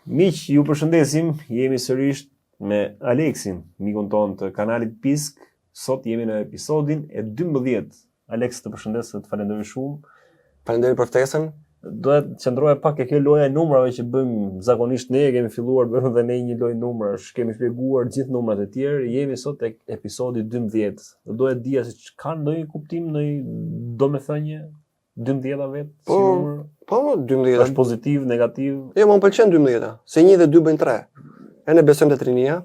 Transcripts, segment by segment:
Miq, ju përshëndesim, jemi sërish me Aleksin, mikun ton të kanalit Pisk. Sot jemi në episodin e 12. Aleks, të përshëndes, të falenderoj shumë. Faleminderit për ftesën. Dohet të qëndroja pak e kjo loja e numrave që bëjmë zakonisht ne, kemi filluar bëjmë dhe ne një lojë numrash, kemi shpjeguar gjithë numrat e tjerë, jemi sot tek episodi 12. Dhe dohet dija se ka ndonjë kuptim, ndonjë domethënie 12 vetë? Po, 12. Është pozitiv, negativ? Jo, më pëlqen 12. Se 1 dhe 2 bëjnë 3. E ne besojmë te trinia.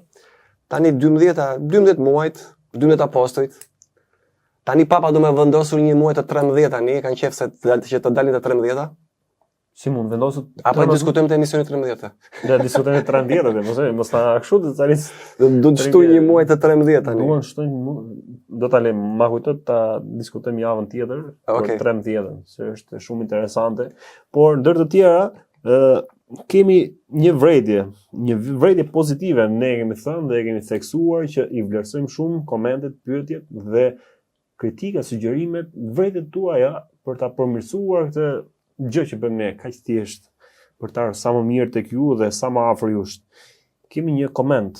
Tani 12 muajt, 12 apostujt. Tani papa do më vendosur një muaj të 13 tani, kanë qejf se të dalin të 13. Si mund vendosur? Apo diskutojmë te emisioni 13. Ne diskutojmë 13, mos ta kështu të calis. Do të shtuj një muaj të 13 tani. Duan shtojnë, do ta lëm, ma kujtot ta diskutojmë javën tjetër për 13-ën, se është shumë interesante. Por ndër të tjera, kemi një vërejtje pozitive, ne kemi thënë dhe kemi theksuar që i vlerësojmë shumë komentet, pyetjet dhe kritika, sugjerimet, vërejtjet tuaja për ta përmirësuar këtë gjë që bëjmë ne, kaq thjesht për ta sa më mirë tek ju dhe sa më afër jush. Kemi një koment.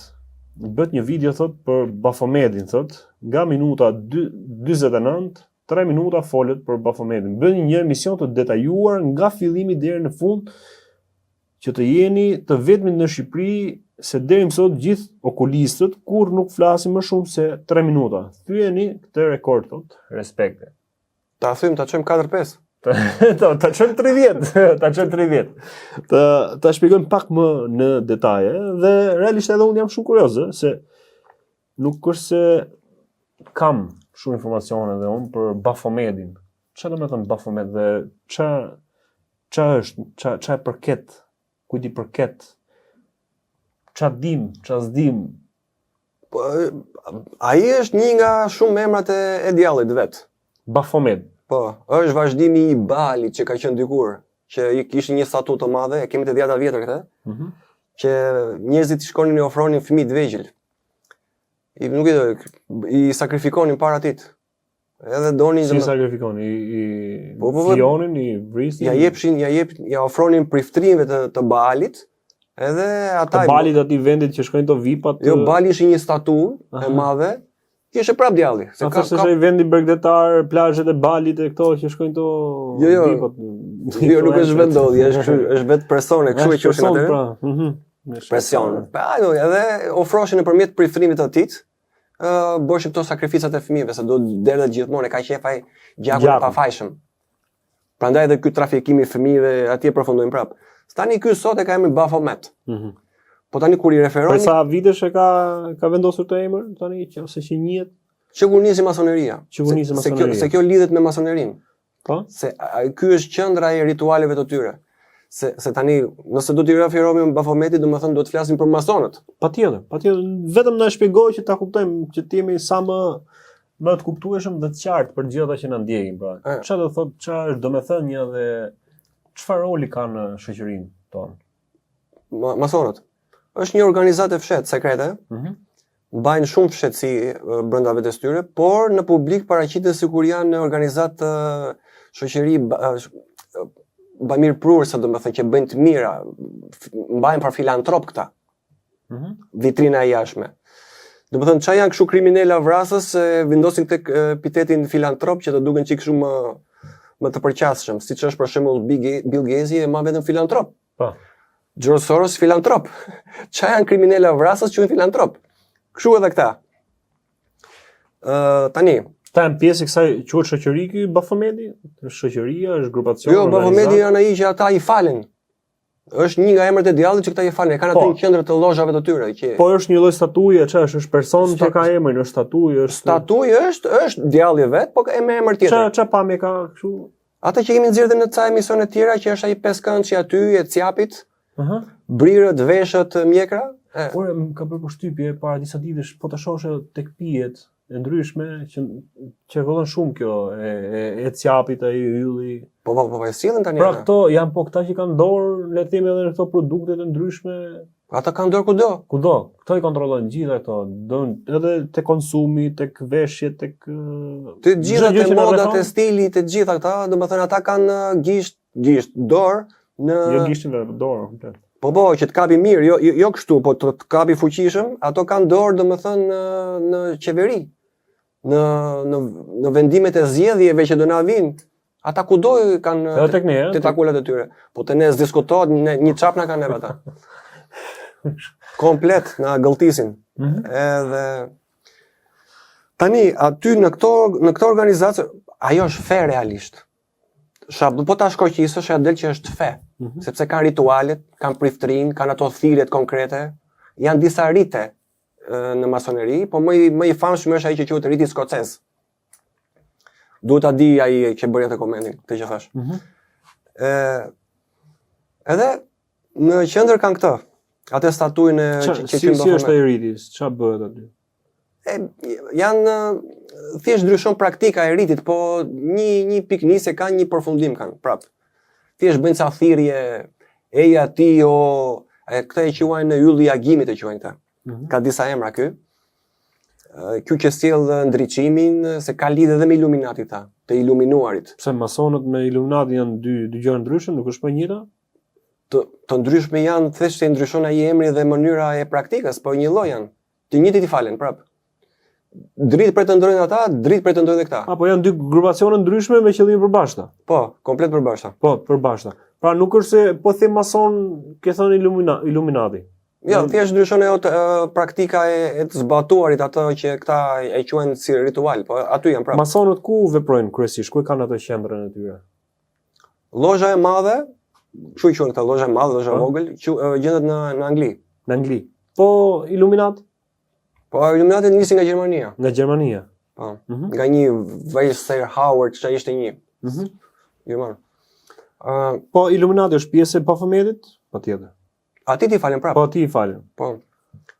Bët një video thot për Bafomedin, thot, nga minuta 49, 3 minuta folet për Bafomedin. Bën një emision të detajuar nga fillimi deri në fund, që të jeni të vetmit në Shqipëri, se deri më sot gjithë okulistët kur nuk flasin më shumë se 3 minuta. Thyeni këtë rekord, thot, respekte. Ta thym, ta çojmë 4-5. Ta çojmë 30. Ta shpjegojmë pak më në detaje dhe realisht edhe unë jam shumë kurioz, se nuk është se kam shumë informacione dhe unë për Bafomedin. Çfarë do të thonë Bafomed dhe ç'a është, ç'a e përket, kujt i përket? Ç'a dim, ç'a s'dim? Po ai është një nga shumë emrat e djallit vet. Bafomed. Po, është vazhdimi i Balit që ka qenë dikur, që kishte një statut të madhe, e kemi te dhjata vjetër këtë, që njerëzit shkonin i ofronin fëmijë të vegjël. I sakrifikonin para atit. Edhe donin si sakrifikonin, i fionin, i vrisin. Ja ofronin priftrinëve të Balit, edhe ata të Balit aty vendit që shkojnë të vipat. Jo, Bali ishte një statutë e madhe. Ishte prap djalli. Se ka i vendi bregdetar, plazhet e Balit e këto që shkojnë to vipat. Jo, nuk është vendodhje, është vetë persone, kështu e quajnë atë. Presion. Edhe ofroshin nëpërmjet priftrimit të atit, bëshin këto sakrificat e fëmijëve, se do derdhet gjithmonë, ka qefaj gjakun e pafajshëm. Prandaj edhe ky trafikimi i fëmijëve atje përfundojnë prap. Tani ky sot e ka emrin Baphomet. Po tani kur i referoni... Për sa vitesh e ka vendosur të emër, tani ose që njihet? Që kur nisi masoneria. Se kjo lidhet me masonerinë. Po? Se ky është qendra e ritualeve të tyre. Se tani, nëse do t'i referohemi Baphometit, do të thonë do të flasim për masonët. Patjetër. Vetëm na shpjegoj që ta kuptojmë, që të jemi sa më të kuptueshëm dhe të qartë për gjithë ata që na ndjekin, pra. Çfarë do thotë, çfarë është domethënia dhe çfarë roli kanë në shoqërinë tonë? Masonët është një organizatë e fshehtë sekrete. Mbajnë shumë fshehtësi brenda vetes tyre, por në publik paraqiten sikur janë organizatë shoqëri bamirëprurëse, domethënë që bëjnë të mira, mbajnë për filantrop këta. Vitrina e jashtme. Domethënë çfarë janë kështu kriminala vrasës, vendosin tek epitetin filantrop që të duken çik shumë më të përqafshëm, siç është për shembull Bill Gates e ma vetëm filantrop. Po. George Soros filantrop. Çfarë janë kriminala vrasës që janë filantrop? Kështu edhe këta. Tani, ta janë pjesë e kësaj quhet shoqëri ky Bafomedi? Është shoqëria, është grupacion? Jo, Bafomedi janë ai që ata i falen. Është një nga emrat e djallit që këta i falen. Kanë atë në qendër të llozhave të tyre që. Po është një lloj statuje, ç'është? Është person që ka emrin, është statuje, është. Statuje është djalli vet, po ka emër tjetër. Ç'a pamje ka kështu? Ata që kemi nxjerrë në ca emisione të tjera që është ai peskëndçi aty e Ciapit. Brirët, veshët, mjekra. Por më ka bërë përshtypje para disa ditësh, po ta shohësh tek pijet e ndryshme që vëllën shumë kjo e Ciapit, ai ylli. Po e sillën tani. Pra këto janë këta që kanë dorë, le të themi edhe në këto produkte të ndryshme. Ata kanë dorë kudo. Këto i kontrollojnë gjitha këto, edhe te konsumi, tek veshjet, tek të gjitha te modat, te stili, te gjitha këta, domethënë ata kanë gisht dorë në jo gishtin dorë komplet. Po, që të kapi mirë, jo kështu, po të kapi fuqishëm, ato kanë dorë, domethënë, në qeveri, në vendimet e zgjedhjeve që do na vinë. Ata kudo kanë tentakulat e tyre. Po të ne s'diskutohet, një çap na kanë neve ata. Komplet na gëlltisin. Edhe tani aty në këto organizacië ajo është fe realisht. Po ta shkoqisësh ja del që është fe, sepse kanë ritualet, kanë priftërinë, kanë ato thirrjet konkrete, janë disa rite në masoneri, po më i famshëm është ai që quhet riti skocez. Duhet ta di ai që bëri atë komentin, këtë që thash. Edhe në qendër kanë këtë, atë statuin që si është ai riti, çfarë bëhet aty? Janë thjesht ndryshon praktika e ritit, po një piknisje kanë, një përfundim kanë, prap. Thjesht bëjnë ca thirrje, eja ti këta e quajnë ylli i agimit e quajnë këta. Ka disa emra ky. Ky që sjell ndriçimin, se ka lidhje edhe me iluminatit ta, të iluminuarit. Pse masonët me iluminat janë dy gjëra ndryshme, nuk është më njëjta? Të ndryshme janë, thjesht se ndryshon ai emri dhe mënyra e praktikës, po një lloj janë. Të njëjtit i falen prap. Dritë pretendojnë ata, dritë pretendojnë edhe këta. Apo janë dy grupacione ndryshme me qëllime përbashkëta. Po, komplet përbashkëta. Po, përbashkëta. Pra nuk është se po them mason, ke thënë iluminati. Jo, thjesht ndryshon ajo praktika e të zbatuarit, ato që këta e quajnë si ritual, po aty janë prapë. Masonët ku veprojnë kryesisht? Ku kanë atë qendrën e tyre? Llozha e madhe, çu i quhen këta llozha e madhe, llozha e vogël, gjendet në Angli. Në Angli. Po iluminat? Po iluminati nisi nga Gjermania. Nga Gjermania. Po. Nga një Weiser Howard, që ishte një. Gjerman. Po iluminati është pjesë e Bafometit? Patjetër. Ati ti falen prapë. Po ti falen. Po.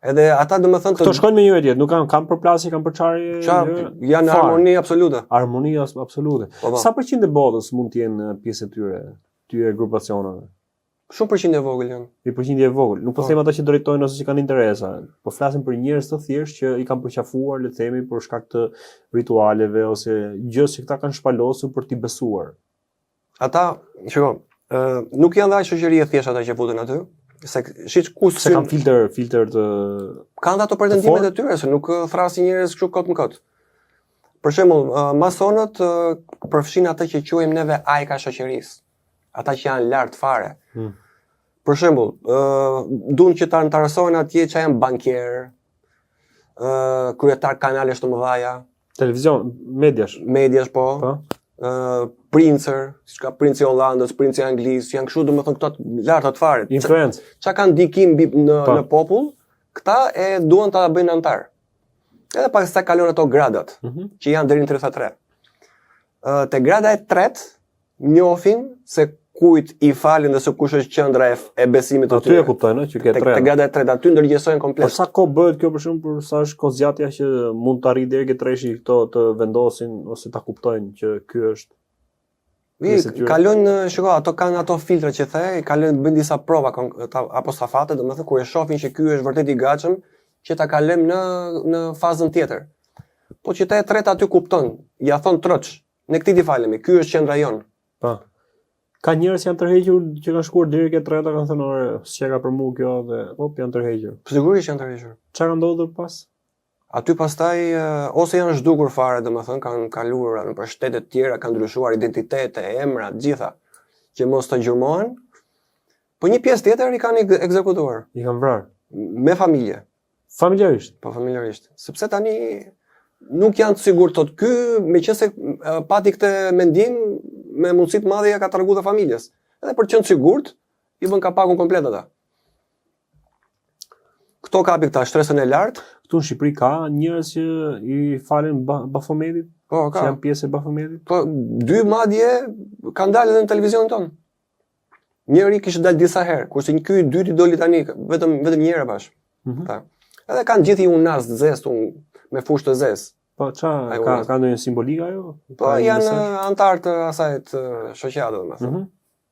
Edhe ata domethënë këto shkojnë me njëri tjetrin, nuk kanë përplasje, kanë përçarje. Janë harmoni absolute. Harmoni absolute. Sa përqind e botës mund të jenë pjesë tyre grupacioneve? Shumë përqind e vogël janë. Një përqindje e vogël. Nuk po them ata që drejtojnë ose që kanë interesa, po flasim për njerëz të thjeshtë që i kanë përqafuar, le të themi, për shkak të ritualeve ose gjë që këta kanë shpalosur për t'i besuar. Ata, shiko, nuk janë dha shoqëri e thjeshtë ata që futen aty. Se kanë filter të kanë ato pretendimet e tyre, se nuk thrasin njerëz kështu kot në kot. Për shembull, masonët përfshin atë që quajmë neve ajka shoqërisë. Ata që janë lart fare. Për shembull, duan që ta interesojnë atje që janë bankier, kryetar kanalesh të mëdha, televizion, mediash po. Princer, siç ka princi i Hollandës, princi i Anglisë, janë kështu domethënë këto larta të fare. Influencë. Çka kanë ndikim në popull, këta e duan ta bëjnë antar. Edhe pastaj kalon ato gradat, që janë deri në 33. Te grada e tretë njohin se kujt i falin dhe se kush është qendra e besimit të tyre. Aty e kuptojnë që ke 3. Te grada e tretë aty ndërgjegjësojnë komplet. Por sa kohë bëhet kjo për shembull, për sa është kohë zgjatja që mund të arrijë deri ke 3-shi këto të vendosin ose ta kuptojnë që ky është. Kalojnë, shiko, ato kanë ato filtra që the, kalojnë bën disa prova apo stafate, domethënë kur e shohin që ky është vërtet i gatshëm që ta kalojmë në fazën tjetër. Po që te e treta aty kupton, ja thon troç, ne këtij ti falemi, ky është qendra jon. Po. Ka njerëz që janë tërhequr që kanë shkuar deri ke treta, kanë thënë ore, s'ka ka për mua kjo dhe janë tërhequr. Sigurisht janë tërhequr. Çfarë ka ndodhur pas? Aty pastaj ose janë zhdukur fare, domethënë kanë kaluar në shtete të tjera, kanë ndryshuar identitete, emra, të gjitha, që mos të gjurmohen. Po një pjesë tjetër i kanë ekzekutuar. I kanë vrarë me familje. Familjarisht. Po familjarisht. Sepse tani nuk janë të sigurt tot ky, meqense pati këtë mendim me mundësi të madhe ja ka treguar familjes. Edhe për të qenë sigurt, i bën kapakun komplet ata. Këto kapi këta shtresën e lartë. Këtu në Shqipëri ka njerëz që i falen Bafometit? Po, ka. Që janë pjesë e Bafometit? Po, 2 madje kanë dalë edhe në televizionin tonë. Njëri kishte dalë disa herë, kurse ky i dyti doli tani vetëm një herë bash. Edhe kanë gjithë i unas të zezë, me fushë të zezë. Po, ka ndonjë simbolikë ajo? Po, janë antar të asaj të shoqatave, domethënë.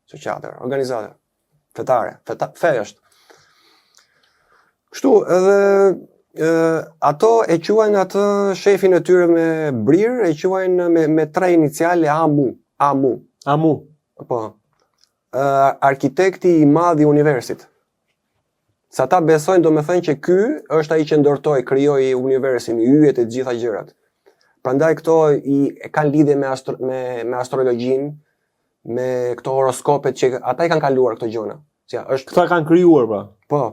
Shoqate, organizate, fetare, fe është. Kështu, edhe ato e quajnë atë shefin e tyre me brir, e quajnë me 3 iniciale AMU. AMU. Po. Arkitekti i madh i universit. Se ata besojnë domethënë që ky është ai që ndortoi, krijoi universin, yjet e gjitha gjërat. Prandaj këto e kanë lidhje me astrologjinë, me këto horoskopet që ata i kanë kaluar këto gjëra. Këta kanë krijuar pra. Po.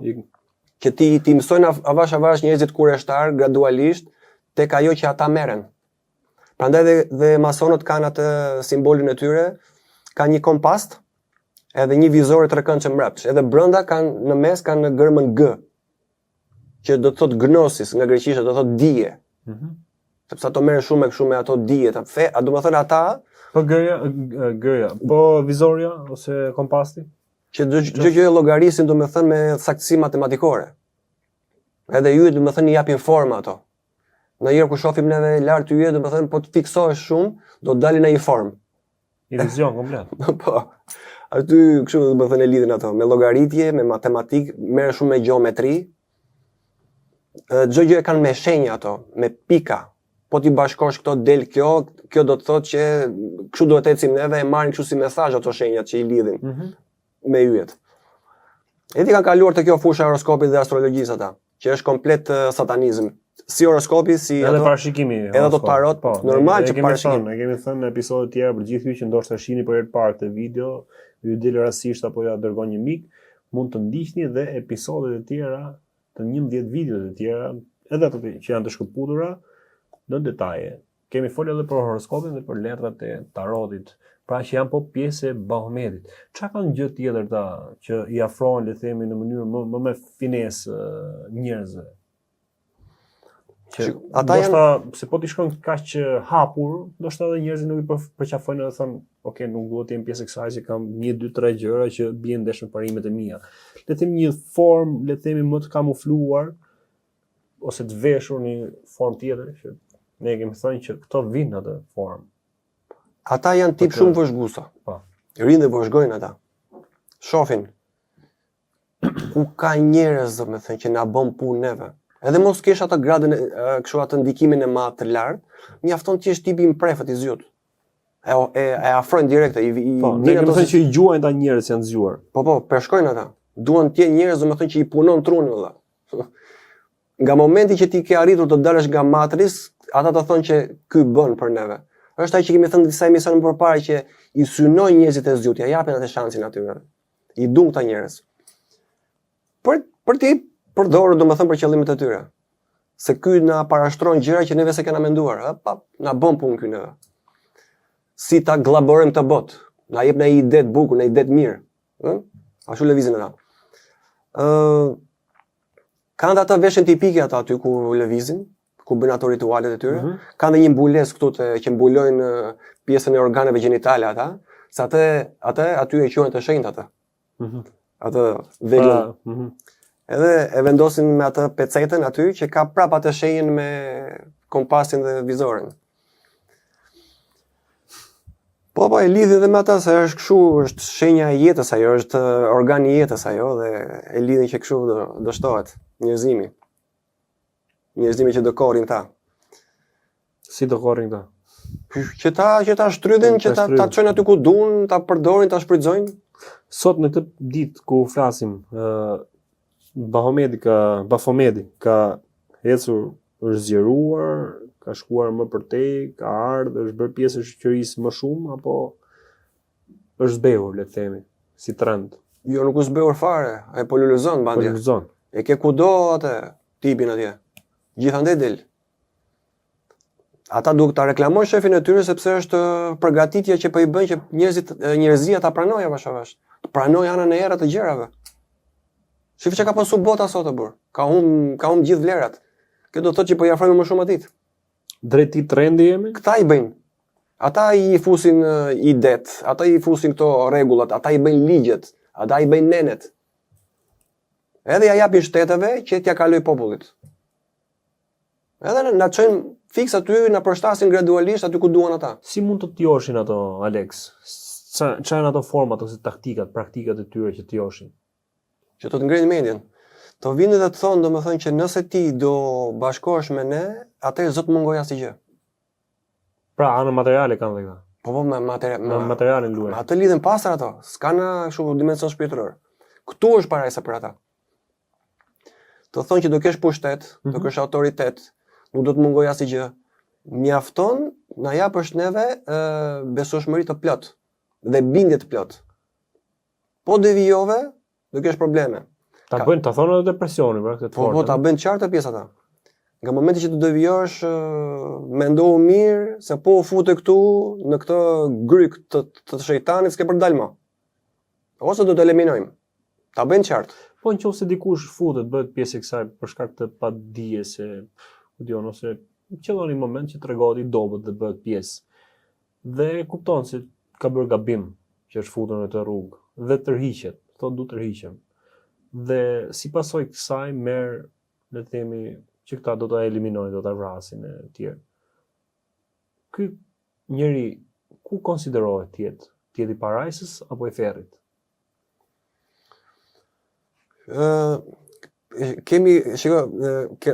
Që ti mësojnë avash njerëzit kurreshtar gradualisht tek ajo që ata merren. Prandaj dhe masonët kanë atë simbolin e tyre, kanë një kompast, edhe një vizor të rëkëndshëm mbrapsht. Edhe brenda në mes kanë në gërmën G, që do të thotë gnosis nga greqishtja, do të thotë dije. Sepse ato merren shumë me ato dije, a do të thënë ata po gëja, po vizorja ose kompasti? Që çdo gjë e llogarisin do të thënë me saktësi matematikore. Edhe yjet do të thënë i japin formë ato. Ndonjëherë kur shohim neve lart yjet, do të thënë po të fiksohesh shumë, do të dalin në një formë. Iluzjon komplet. Po. Aty kështu do të thënë lidhin ato me llogaritje, me matematikë, merren shumë me gjeometri. Çdo gjë e kanë me shenja ato, me pika. Po ti bashkosh këto del kjo do të thotë që kështu duhet ecim neve, e marrin kështu si mesazh ato shenjat që i lidhin me yjet. Edhe kanë kaluar te kjo fusha e horoskopit dhe astrologjisë ata, që është komplet satanizëm. Si horoskopi, si edhe parashikimi. Edhe ato tarot, normal që parashikimi. Ne kemi thënë në episode të tjera për gjithë ju që ndoshta shihni për herë të parë këtë video, ju del rastisht apo ja dërgon një mik, mund të ndiqni dhe episodet e tjera të 11 videot e tjera, edhe ato që janë të shkëputura në detaje. Kemi folur edhe për horoskopin dhe për letrat e tarotit, pra që janë po pjesë e Bahometit. Çka kanë gjë tjetër ta që i afrojnë, le të themi, në mënyrë më me finesë njerëzve? Ata janë se po ti shkon kaq hapur, ndoshta edhe njerëzit nuk i përqafojnë dhe thonë, ok, nuk duhet të jem pjesë e kësaj, që kam 1, 2, 3 gjëra që bien ndesh me parimet e mia. Le të themi një formë, le të themi më të kamufluar ose të veshur në një formë tjetër që ne kemi thënë që këto vinë në atë formë. Ata janë tip shumë vëzhguesa. Po. Rinë dhe vëzhgojnë ata. Shohin ku ka njerëz domethënë që na bën punë neve. Edhe mos kesh atë gradën kështu atë ndikimin e madh të lartë, mjafton ti është tipi i mprefët i zgjut. E afrojnë direkt po, ne kemi thënë që i gjuajnë ata njerëz janë zgjuar. Po, përshkojnë ata. Duan të jenë njerëz domethënë që i punon truni valla. Nga momenti që ti ke arritur të dalësh nga matris, ata të thonë që ky bën për neve. Është ai që kemi thënë disa emisione më përpara që i synojnë njerëzit e zgjutja, japin atë shansin atyre. I dun këta njerëz. Për ti përdorur domethënë për qëllimet e tyre. Se ky na parashtron gjëra që neve se kena menduar, na bën punë ky neve. Si ta glaborojmë të botë, na jep na një ide të bukur, na ide të mirë, Ashtu lëvizin ata. Kanë ata veshën tipike ata aty ku lëvizin, ku bëjnë ato ritualet e tyre. Kanë dhe një mbulesë këtu që mbulojnë pjesën e organeve gjinitale ata, se atë aty e quajnë të shenjtë ata. Atë velin. Edhe e vendosin me atë pecetën aty që ka prap atë shenjën me kompasin dhe vizorin. Po e lidhi dhe me ata se është kështu, është shenja e jetës ajo, është organi i jetës ajo dhe e lidhin që kështu do shtohet njerëzimi. Njerëzimi që do korrin ta. Si do korrin ta? Që ta shtrydhin, që ta çojnë aty ku duan, ta përdorin, ta shfrytëzojnë. Sot në këtë ditë ku flasim, Bafomedi ka ecur, është zgjeruar, ka shkuar më përtej, ka ardhur, është bërë pjesë e shoqërisë më shumë apo është zbehur, le të themi, si trend? Jo, nuk u zbehur fare, ai po lulëzon bandja. E ke kudo atë tipin atje. Gjithandaj del. Ata duhet ta reklamojnë shefin e tyre sepse është përgatitja që po i bën që njerëzia ta pranojë avash. Të pranojë anën e errët të gjërave. Shif që ka pasu bota sot e burr. Ka humb gjithë vlerat. Kjo do të thotë që po i afrojmë më shumë atit. Drejt i trendi jemi? Këta i bëjnë. Ata i fusin idet, ata i fusin këto rregullat, ata i bëjnë ligjet, ata i bëjnë nenet. Edhe ja japin shteteve që t'ja kaloj popullit. Edhe na çojnë fiks aty, na përshtasin gradualisht aty ku duan ata. Si mund të t'joshin ato, Alex? Çfarë janë ato format ose taktikat, praktikat e tyre që t'joshin? Që të ngrenin mendjen. Të vinë dhe të thonë, domethënë që nëse ti do bashkohesh me ne, atëherë zot mungoj asgjë. Pra, anë materiale kanë dhe këta. Po me materialin luajnë. Atë lidhen pasër ato, s'ka në kështu dimension shpirtëror. Këtu është parajsa për ata. Të thonë që do kesh pushtet, do kesh autoritet, nuk do të mungoj asgjë. Mjafton na japësh neve besueshmëri të plot dhe bindje të plot. Po devijove, do kesh probleme. Ta thonë edhe depresioni, pra, këtë fortë. Po ta bën qartë pjesa ata. Nga momenti që të devijosh, mendohu mirë se po u fute këtu në këtë gryk të shejtanit s'ke për dalë më. Ose do të eliminojmë. Ta bën qartë. Po nëse dikush futet, bëhet pjesë e kësaj për shkak të padijes se ose qëllon një moment që tregohet i dobët dhe bëhet pjesë. Dhe kupton se ka bërë gabim që është futur në të rrugë dhe tërhiqet, thotë du tërhiqem. Dhe si pasojë kësaj merr, le të themi, që këta do ta eliminojnë, do ta vrasin e tjerë. Ky njeri ku konsiderohet të jetë i parajsës apo i ferrit?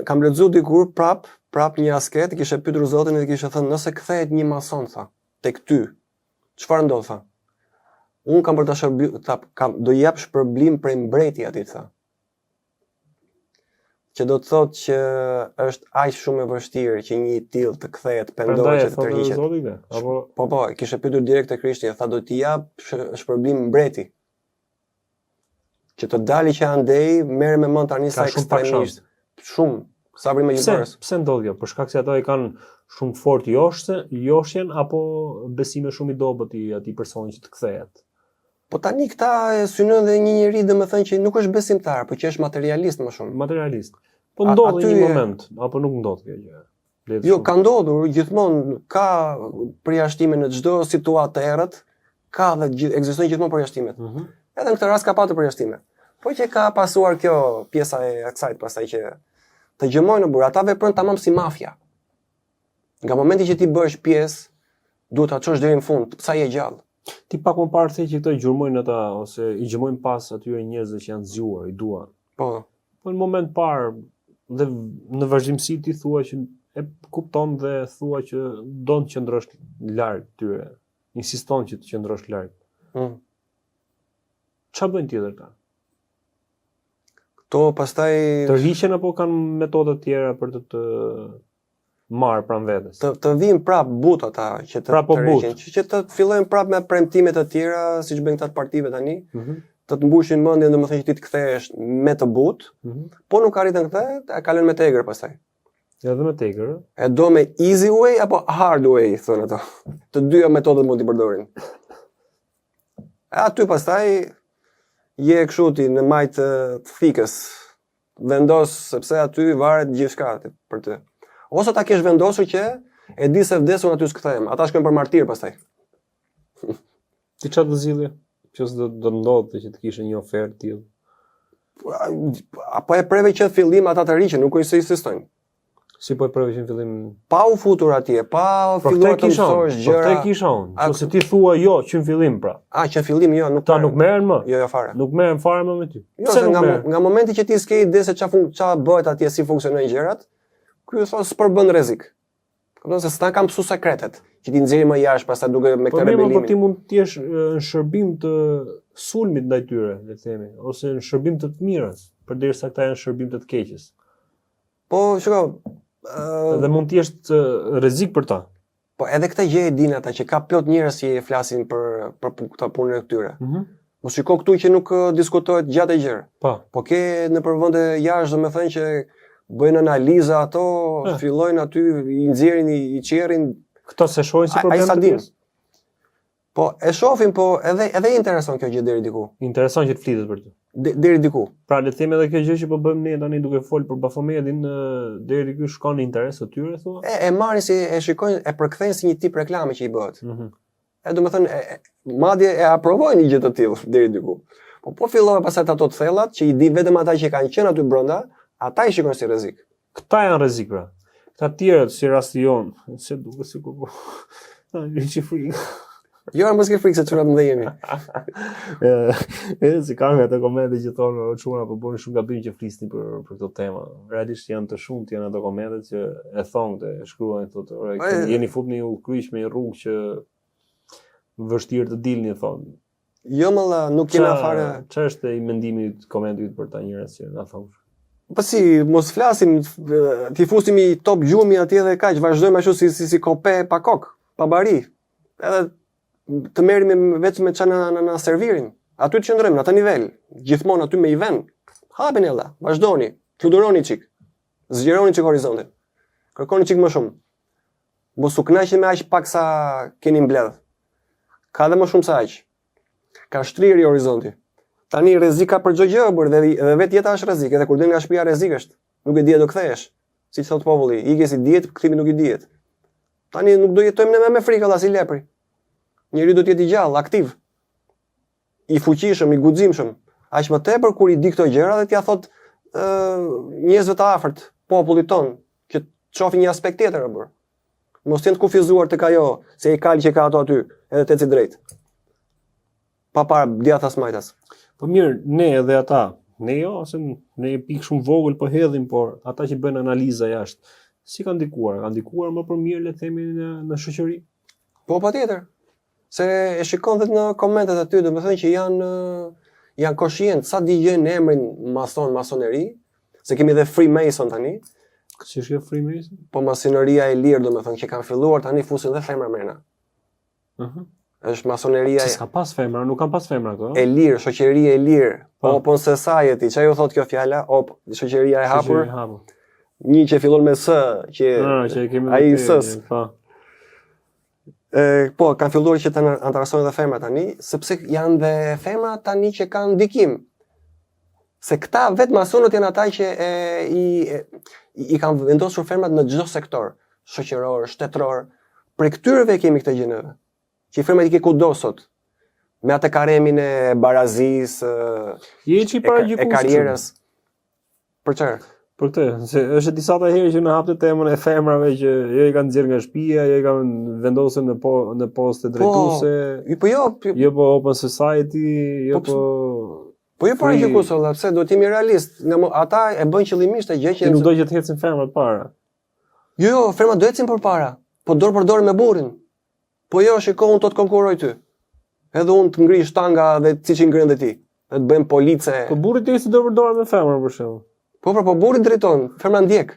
Kam lexuar dikur prap një asket kishte pyetur Zotin dhe kishte thënë nëse kthehet një mason tha tek ty, çfarë ndodh tha? Unë kam për ta do jap shpërblim prej mbreti atij tha. Që do të thotë që është aq shumë e vështirë që një i tillë të kthehet, pendohet që të tërhiqet. Po, kishte pyetur direkt te Krishti, tha do t'i jap shpërblim mbreti. Që të dali që andej, merre me mend tani sa ekstremisht. Shumë. Sabri më gjithërs. Pse ndodh kjo? Për shkak se ato i kanë shumë fort joshjen apo besime shumë i dobët i atij personi që të kthehet. Po tani këta e synojnë dhe një njeri domethënë që nuk është besimtar, por që është materialist më shumë. Materialist. Po ndodh në një moment apo nuk ndodh kjo gjë? Jo, ka ndodhur gjithmonë, ka përjashtime në çdo situatë të errët, ka dhe ekzistojnë gjithmonë përjashtimet. Edhe në këtë rast ka patur përjashtime. Po që ka pasuar kjo pjesa e kësaj pastaj që të gjëmojnë në burr, ata veprojnë tamam si mafia. Nga momenti që ti bëhesh pjesë, duhet ta çosh deri në fund, sa je gjallë. Ti pak më parë the që këto gjurmojnë ata ose i gjëmojnë pas atyre njerëzve që janë zgjuar, i duan. Po. Po në moment parë dhe në vazhdimsi ti thua që e kupton dhe thua që do të qëndrosh larg tyre. Insiston që të qëndrosh larg. Ç'a bëjnë tjetër ta? Kto pastaj tërhiqen apo kanë metoda të tjera për të marr pranë vetes. Të vinë prap but ata që të tërheqin, që të fillojnë prap me premtime të tjera, siç bëjnë këta të partive tani. Të mbushin mendjen domethënë që ti të kthehesh me të but, po nuk arritën këtë, e kalojnë me tegër pastaj. Edhe me tegër. E do me easy way apo hard way, thonë ato. Të dyja metodat mund t'i përdorin. Aty pastaj je kështu ti në majt të thikës. Vendos sepse aty varet gjithçka për ty. Ose ta kesh vendosur që e di se vdesun aty s'kthehem. Ata shkojnë për martir pastaj. Ti çfarë do zgjidhje? Qëse do ndodhte që të kishe një ofertë tillë. Apo e preve që në fillim ata të riqen, nuk se insistojnë. Si po e preve që në fillim pa u futur atje, pa filluar të mësosh gjëra. Po te kisha unë. Ose ti thua jo që në fillim pra. Që në fillim jo, nuk ta nuk merren më. Jo fare. Nuk merren fare më me ty. Pse nga momenti që ti s'ke ide se ç'a bëhet atje, si funksionojnë gjërat, ky thonë s'përbën rrezik. Kupton se s'ta kam mësu sekretet, që ti nxjerrim më jashtë pastaj duke me këtë rebelimin. Po ti mund të jesh në shërbim të sulmit ndaj tyre, le të themi, ose në shërbim të mirës, përderisa këta janë në shërbim të keqes. Po, shiko, edhe mund të jesh rrezik për ta. Po edhe këtë gjë e dinë ata që ka plot njerëz që flasin për këtë punën e këtyre. Mos shiko këtu që nuk diskutohet gjatë gjë. Po ke në përvende jashtë domethënë që bëjnë analiza ato, fillojnë aty, i nxjerrin, i qerrin. Këto se shohin si problem të tjerë. Po, e shohin, po edhe intereson kjo gjë deri diku. Intereson që të flitet për të. Deri diku. Pra le të themi edhe kjo gjë që po bëjmë ne tani duke fol për Bafomedin, deri diku shkon në interes të tyre, thua? E marrin si e shikojnë, e përkthejnë si një tip reklame që i bëhet. Domethënë, madje e aprovojnë një gjë të tillë deri diku. Po fillojnë pastaj ato të thellat që i di vetëm ata që kanë qenë aty brenda. Ata i shikojnë si rrezik. Këta janë rrezik pra. Këta tjerët si rasti jon, se duket sikur po. Ai frikë. Jo, mos ke frikë se çuna më jemi. Si kanë ato komente që thonë çuna po bënë shumë gabim që flisnin për këtë temë. Realisht janë të shumtë janë ato komentet që e thonë dhe shkruajnë thotë, jeni futni u kryq me një rrugë që vështirë të dilni thonë. Jo, nuk kena fare. Ç'është i mendimi i komentit për ta njerëz që na thonë? Po si, mos flasim, ti fusimi top gjumi atje dhe kaq, vazhdojmë ashtu si kope pa kokë, pa bari. Edhe të merrem vetëm me çana na servirin. Aty të qëndrojmë në atë nivel, gjithmonë aty me i vend. Hapeni alla, vazhdoni, fluduroni çik. Zgjeroni çik horizontin. Kërkoni çik më shumë. Mos u kënaqni me aq pak sa keni mbledh. Ka dhe më shumë se aq. Ka shtriri horizonti. Tani rrezik ka për çdo gjë, por edhe vetë jeta është rrezik, edhe kur del nga shtëpia rrezik është. Nuk e di do kthehesh. Siç thot populli, ikë si dihet, kthimi nuk i dihet. Tani nuk do jetojmë ne me frikë valla si lepri. Njeriu do të jetë i gjallë, aktiv. I fuqishëm, i guximshëm. Aq më tepër kur i di këto gjëra dhe t'ia thot njerëzve të afërt, popullit ton, që shohin një aspekt tjetër apo. Mos jenë të kufizuar tek ajo se i kalë që ka ato aty, edhe te ci drejt. Pa para djathas majtas. Po mirë, ne edhe ata, ne jo, ose ne pikë shumë vogël po hedhim, por ata që bëjnë analiza jashtë, si kanë ndikuar? Kanë ndikuar më për mirë, le të themi, në shoqëri? Po patjetër. Se e shikon vetë në komentet aty, domethënë që janë koshient, sa dëgjojnë emrin masoneri, se kemi dhe Freemason tani. Si është Freemason? Po masoneria e lirë, domethënë që kanë filluar tani fusin dhe femra mrena. Është masoneria e... S'ka pas femra, nuk kanë pas femra këto. E lirë, shoqëria e lirë. Open society, çfarë thot kjo fjala? Shoqëria e hapur. Një që fillon me S, që ai S. Po, kanë filluar që të antarësojnë dhe femra tani, sepse janë dhe femra tani që kanë ndikim. Se këta vetë masonët janë ata që i kanë vendosur femrat në çdo sektor, shoqëror, shtetëror. Për këtyreve kemi këtë gjë neve. Që i femrat i ke kudo sot. Me atë karemin e barazis, e karrierës. Për çfarë? Për këtë, se është disa të herë që në hapë të temën e femrave që jo i kanë nxjerrë nga shtëpia, jo i kanë vendosur në poste drejtuese. Po jo, po open society, jo po. Po jo para gjë kuso, pse duhet të jemi realist. Ata e bëjnë qëllimisht e gjë që nuk do që të ecin femrat para. Jo, femrat do ecin përpara, po dorë për dorë me burrin. Po jo, shiko, unë të konkuroj ty. Edhe unë të ngri shtanga dhe siç i ngren dhe ti. Dhe të bëjmë police. Po burri të ecë dorë për dorë me femrën për shembull. Po burri drejton, femra ndjek.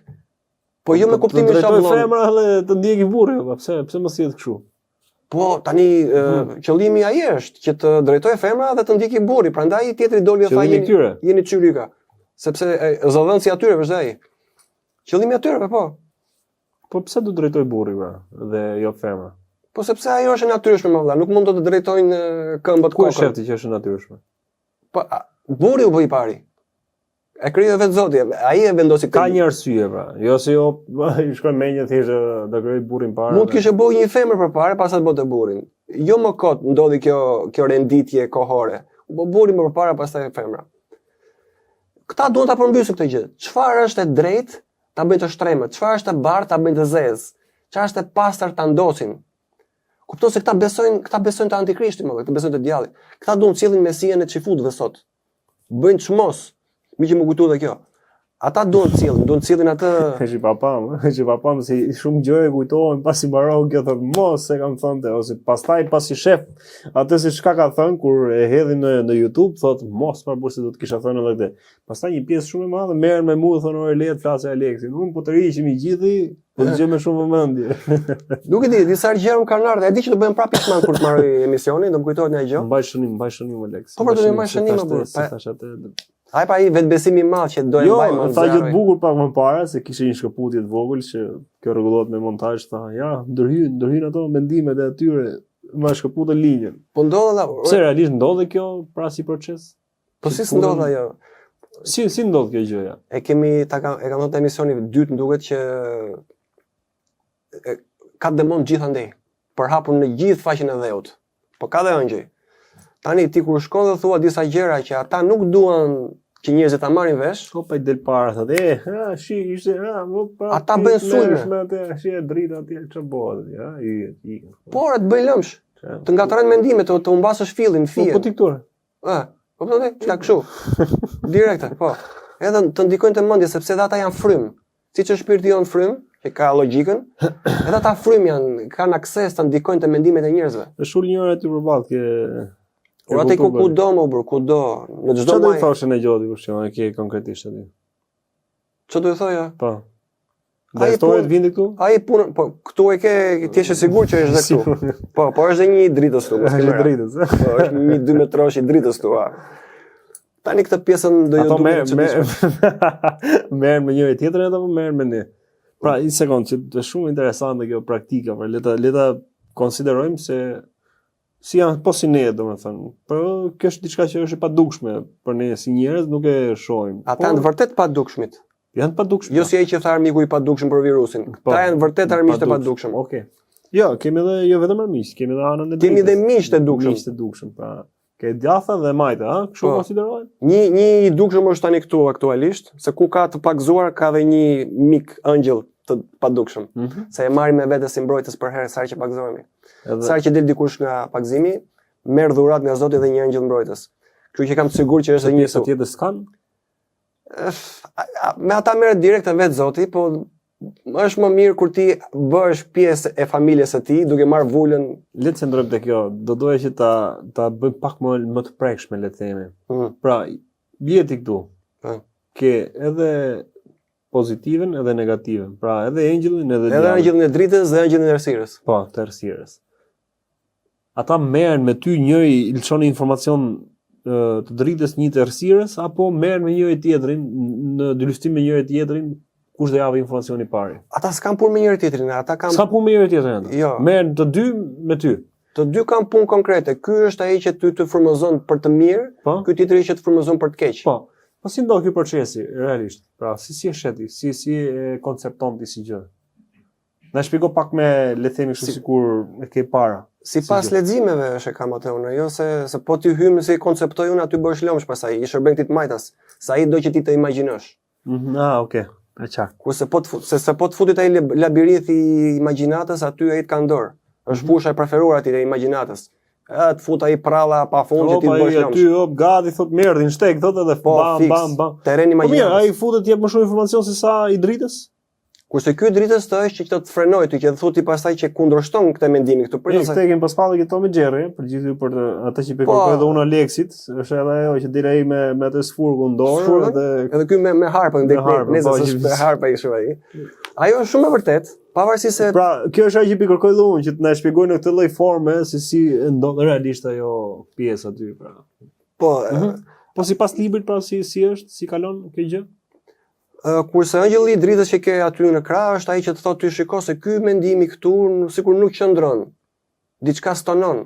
Po jo me kuptimin e shembull. Drejton femra dhe të ndjekë burri, pse mos jetë kështu? Po tani qëllimi ai është që të drejtojë femra dhe të ndjekë burri, prandaj tjetri doli dhe tha jeni çyryka. Sepse zëdhënësi atyre është ai. Qëllimi atyre po. Po pse do drejtoj burri dhe jo femra? Po sepse ajo është e natyrshme më vëlla, nuk mund të drejtojnë këmbët kokën. Ku është shefti që është e natyrshme? Po burri u bë i pari. E krijoi vetë Zoti, ai e vendosi këtë. Ka një arsye jo se jo i shkon mendja thjesht do krijoj burrin para. Mund të kishte bëu një femër përpara pastaj bëte burrin. Jo më kot ndodhi kjo renditje kohore. U bë burri më përpara pastaj femra. Këta duan ta përmbysin këtë gjë. Çfarë është e drejtë ta bëjnë të shtremët, çfarë është e bardhë ta bëjnë të zezë, çfarë është e pastër ta ndosin. Kupton se këta besojnë te Antikrishti, këta besojnë te djalli. Këta duan të sillin Mesian e çifutëve sot. Bëjnë çmos. Mi që më kujtu dhe kjo. Ata duan të sillin atë... Që papam, se shumë gjëre kujtohen, pasi mbaron kjo thot mos se kam thënte, ose pastaj pasi shef, atë se çka ka thënë, kur e hedhin në YouTube, thot mos për se do të kisha thënë edhe këtë. Pastaj një pjesë shumë e madhe, merren me mua, thonë ore letë flasë Aleksin. Unë po të rishim i gjithi, po të gjë me shumë vëmendje. Nuk e di, disa gjëra më kanë ardhur, e di që do bëjmë prapë pishman kur të marrë emisionin, do më kujtohet një gjë. Mbaj shënim Aleks. Po për të mbaj shënim, ai pa i vetbesimi i madh që do e mbaj më. Jo, tha gjë të bukur pak më parë se kishte një shkëputje të vogël që kjo rregullohet me montazh, tha, ja, ndërhyn ato mendimet e atyre, më shkëputën linjën. Po ndodha, pse realisht ndodhe kjo pra si proces? Po si ndodha ajo? Si ndodh kjo gjë ja? E kemi e kam dhënë emisioni dytë, duket që ka demon gjithandej, për hapur në gjithë faqen e dheut. Po ka dhe ëngjëj. Tani ti kur shkon dhe thua disa gjëra që ata nuk duan që njerëzit ta marrin vesh, pa i del para thotë, ishte, ata bëjnë sulme. Shi e drita atje ç'o bëhet, ja, i. Por të bëjnë lëmsh. Të ngatrojnë mendimet, të humbasësh fillin, fije. Po ti këtu. Po thonë, çka kështu. Direkte, po. Edhe të ndikojnë te mendja sepse edhe ata janë frym. Siç është shpirti jon frym, që ka logjikën, edhe ata frym janë, kanë akses të ndikojnë te mendimet e njerëzve. Është ul njëra aty përballë ke Por atë kudo më bër, kudo, në çdo muaj. Çfarë do të thoshë në gjodi për shkak, e ke konkretisht aty? Ço do të thoja? Po. Ai historia vjen këtu? Ai punë, po këtu e ke, ti je sigurt që është dhe këtu. Po është edhe një dritës këtu. Është dritës. Po është një 2 metrosh i dritës këtu. Tani këtë pjesën do ju duhet të merr me njëri tjetrin apo merr me ne. Pra, një sekond, që është shumë interesante kjo praktika, por le ta konsiderojmë se si janë po si ne, domethënë. Po kjo është diçka që është e padukshme për ne si njerëz, nuk e shohim. Ata janë vërtet padukshmit. Janë padukshëm. Jo si ai që tha armiku i padukshëm për virusin. Ta janë vërtet armiqtë e padukshëm. Okej. Jo, kemi edhe jo vetëm armiq, kemi edhe anën e kemi edhe miqtë e dukshëm. Miqtë e dukshëm, pra. Ke djatha dhe majtë, ha? Kështu konsiderohen? Një i dukshëm është tani këtu aktualisht, se ku ka të pagzuar ka dhe një mik ëngjëll të padukshëm. Se e marrim me vete si mbrojtës për herë sa që pagzohemi. Sa që del dikush nga pagzimi, merr dhuratë nga Zoti dhe një ëngjëll mbrojtës. Kështu që kam të sigurt që është një sa tjetër s'kan. Me ata merret direkt vetë Zoti, po është më mirë kur ti bëhesh pjesë e familjes së tij, duke marrë vulën. Le të qëndrojmë te kjo. Do doja që ta bëj pak më të prekshme, le të themi. Pra, bie ti këtu. Ke edhe pozitiven edhe negativen. Pra, edhe engjëllin edhe diavlin. Edhe engjëllin e dritës dhe engjëllin e errësirës. Po, të errësirës. Ata merren me ty, njëri i lçon informacion të dritës, një të errësirës, apo merren me njëri tjetrin në dylistim me njëri tjetrin. Kush do javë informacioni i parë? Ata s'kan punë me njëri tjetrin, ata kanë. S'kan punë me njëri tjetrin. Jo. Merren të dy me ty. Të dy kanë punë konkrete. Ky është ai që ty të frymëzon për të mirë, ky tjetri që të frymëzon për të keq. Po. Po si ndodh ky procesi realisht? Pra, si e sheti, si e koncepton ti si gjë? Na shpjego pak me, le të themi kështu sikur e ke para. Sipas leximeve është e kam atë unë, jo se po ti hym se i konceptoj unë aty bësh lëmsh pastaj, i shërben ti të majtas. Sa ai do që ti të imagjinosh. Okay. Kurse po të futit ai labirinti i imagjinatës, aty ai të ka dorë. Është fusha e preferuar atij të imagjinatës. Të fut ai pralla pafund që ti bësh lëmsh. Aty hop gati thot merdhin shtek thot edhe bam. Terren imagjinatës. Po mirë, ai futet të jep më shumë informacion se sa i dritës. Kurse ky dritës të është që të frenoj ty që thotë pastaj që kundërshton këtë mendim këtu. Për këtë kemi pas pallë këto me Xherri, për gjithë për atë që kërkoj edhe unë Aleksit, është edhe ajo që dile ai me atë sfurgun dorë edhe ky me harpën nëse është harpa i kështu ai. Ajo është shumë e vërtet, pavarësisht se pra kjo është ajo që kërkoj unë që të na shpjegojë në këtë lloj forme se si ndodh realisht ajo pjesa aty pra. Po sipas librit pra si është, si kalon kjo gjë? Kurse ëngjëlli i dritës që ke aty në krah është ai që të thotë ty shiko se ky mendimi këtu sikur nuk qëndron. Diçka stonon.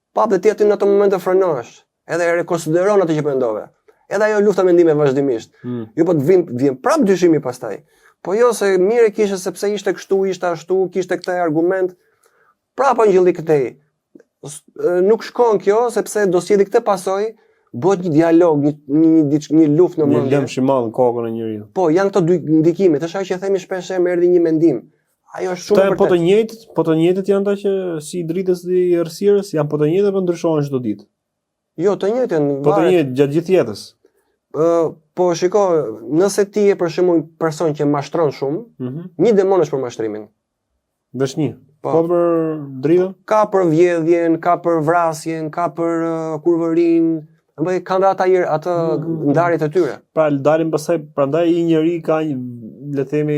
Pa dhe ti aty në atë moment të frenohesh, edhe e rekonsideron atë që mendove. Edhe ajo lufta mendime vazhdimisht. Jo po të vjen prap dyshimi pastaj. Po jo se mirë kishe sepse ishte kështu, ishte ashtu, kishte këtë argument. Prap ëngjëlli këtej. Nuk shkon kjo sepse do sjellë këtë pasojë. Bëhet një dialog, një luftë në mendje. Një lëmsh i madh në kokën e njeriu. Po, janë këto dy ndikimet, është ajo që themi shpesh se erdhi një mendim. Ajo është shumë e vërtetë. Po të njëjtët janë ata që si dritës dhe errësirës, janë po të njëjtë apo ndryshojnë çdo ditë? Jo, të njëjtë janë. Po të njëjtë gjatë gjithë jetës. Po shiko, nëse ti je për shembull një person që mashtron shumë, një demon është për mashtrimin. Vesh një. Po për dritën? Ka për vjedhjen, ka për vrasjen, ka për kurvërinë. Kanë atë ndarjet e tyre. Pra dalin pastaj, prandaj një njeri ka le të themi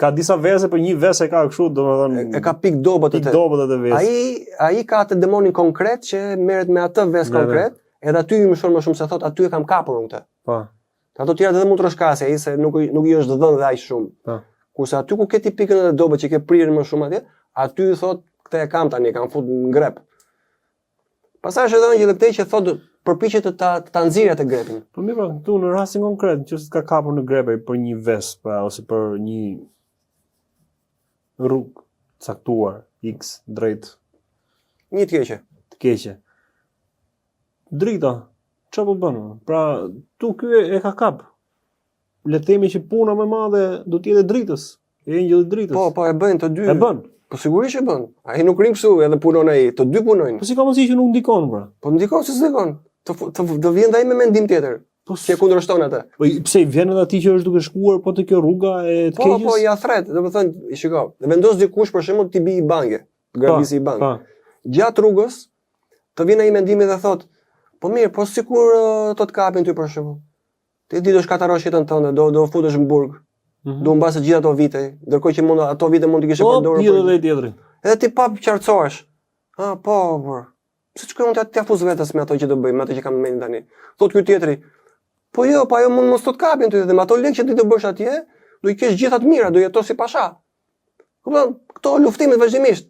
ka disa vese, por një vesë ka kështu, domethënë e ka pik dobët atë vesë. Ai ka atë demonin konkret që merret me atë vesë konkret, edhe aty i mëson më shumë se thot aty e kam kapur unë këtë. Po. Ato tjerat edhe mund të rrshkasë ai se nuk i është dhënë dhe aq shumë. Po. Kurse aty ku ke ti pikën e dobët që ke prirë më shumë atje, aty thot këtë e kam tani, kam fut në grep. Pastaj është edhe një këtej që thotë përpiqet të ta nxjerrë atë grepin. Po mirë, këtu në rastin konkret, nëse ka kapur në grep për një vesë, pra ose për një rrugë caktuar, X drejt një të keqe. Të keqe. Drita, çfarë po bën? Pra, tu ky e ka kap. Le të themi që puna më e madhe do të jetë dritës, e engjëllit dritës. Po e bëjnë të dy. E bën. Po sigurisht e bën. Ai nuk rin kështu edhe punon ai, të dy punojnë. Po si ka mundësi që nuk ndikon pra? Po ndikon se s'ndikon. Të vjen ai me mendim tjetër. Po si e kundërshton atë? Po pse vjen edhe atij që është duke shkuar po te kjo rruga e të keqes? Po ja thret, domethënë, shikoj, vendos dikush për shembull ti bi i banke, grabisi i bank. Gjatë rrugës të vjen ai mendimi dhe thot, po mirë, po sikur do të kapin ty për shembull. Ti do shkatarosh jetën tënde, do futesh në burg. Du mbas gjithë ato vite, ndërkohë që ato vite mund të kishe përdorur. Po, edhe tjetrin. Edhe ti pa qartësohesh. Po. Pse shkruan ti afuz vetes me ato që do bëj, me ato që kam në mend tani. Thot ky tjetri. Po jo, pa ajo mund mos të kapin ty dhe me ato lekë që ti do bësh atje, do i kesh gjitha të mira, do jetosh si pasha. Kupton? Këto luftimet vazhdimisht.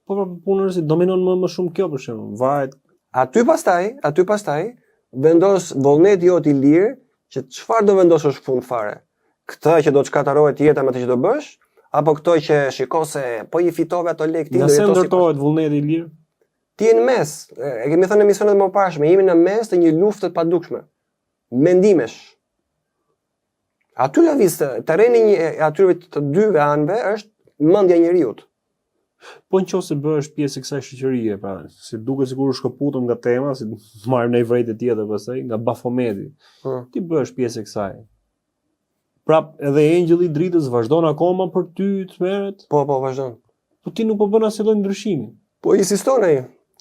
Po punën si dominon më shumë kjo për shembull. Varet. Aty pastaj vendos vullneti jot i lirë që çfarë do vendosësh fund fare. Këtë që do të shkatarohet jeta me atë që do bësh, apo këto që shiko se po i fitove ato lekë ti do jetosh. Nëse ndërtohet vullneti i lirë. Ti je në mes. E kemi thënë në emisionet më parashme, jemi në mes të një lufte të padukshme. Mendimesh. Aty lëviz terreni atyre të dyve anëve është mendja e njeriut. Po nëse bëhesh pjesë e kësaj shoqërie, pra, si duket sikur u shkëputëm nga tema, si marrim në vrejtje tjetër pastaj nga Bafometi. Ti bëhesh pjesë e kësaj. Prap edhe engjëlli i dritës vazhdon akoma për ty të merret? Po, vazhdon. Po ti nuk po bën asnjë lloj ndryshimi. Po insiston ai.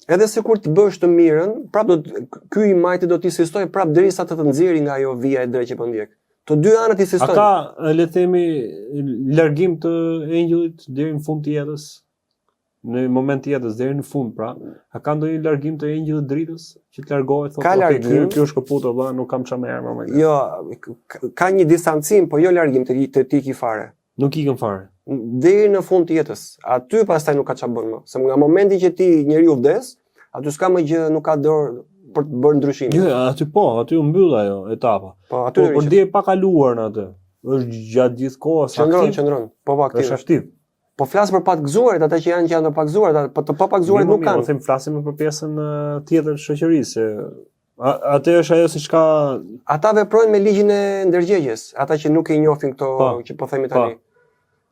Edhe sikur të bësh të mirën, prap ky i majti do të insistojë prap derisa të nxjerrë nga ajo vija e drejtë që po ndjek. Të dy anët insistojnë. A ka, le të themi, largim të engjëllit deri në fund të jetës? Në moment të jetës deri në fund, pra, a ka ndonjë largim të engjëllit dritës që të largohet? Ka largim. Ky është kaputur, valla, nuk kam çfarë më erë më. Jo, ka një distancim, po jo largim të tiki fare. Nuk ikën fare. Deri në fund të jetës. Aty pastaj nuk ka çfarë bën më. Se nga momenti që ti njeriu vdes, aty s'ka më gjë, nuk ka dorë për të bërë ndryshim. Jo, aty u mbyll ajo etapa. Po, aty por deri pa kaluar në atë. Është gjatë gjithë kohës aktiv. Qëndron. Po aktiv. Është aktiv. Po flas për pakëzuarit, ata që janë të pakëzuarit, po të papakëzuarit nuk kanë. Ne them flasim për pjesën tjetër të shoqërisë. Atë është ajo siç ka ata veprojnë me ligjin e ndërgjegjes, ata që nuk e njohin këto që po themi tani.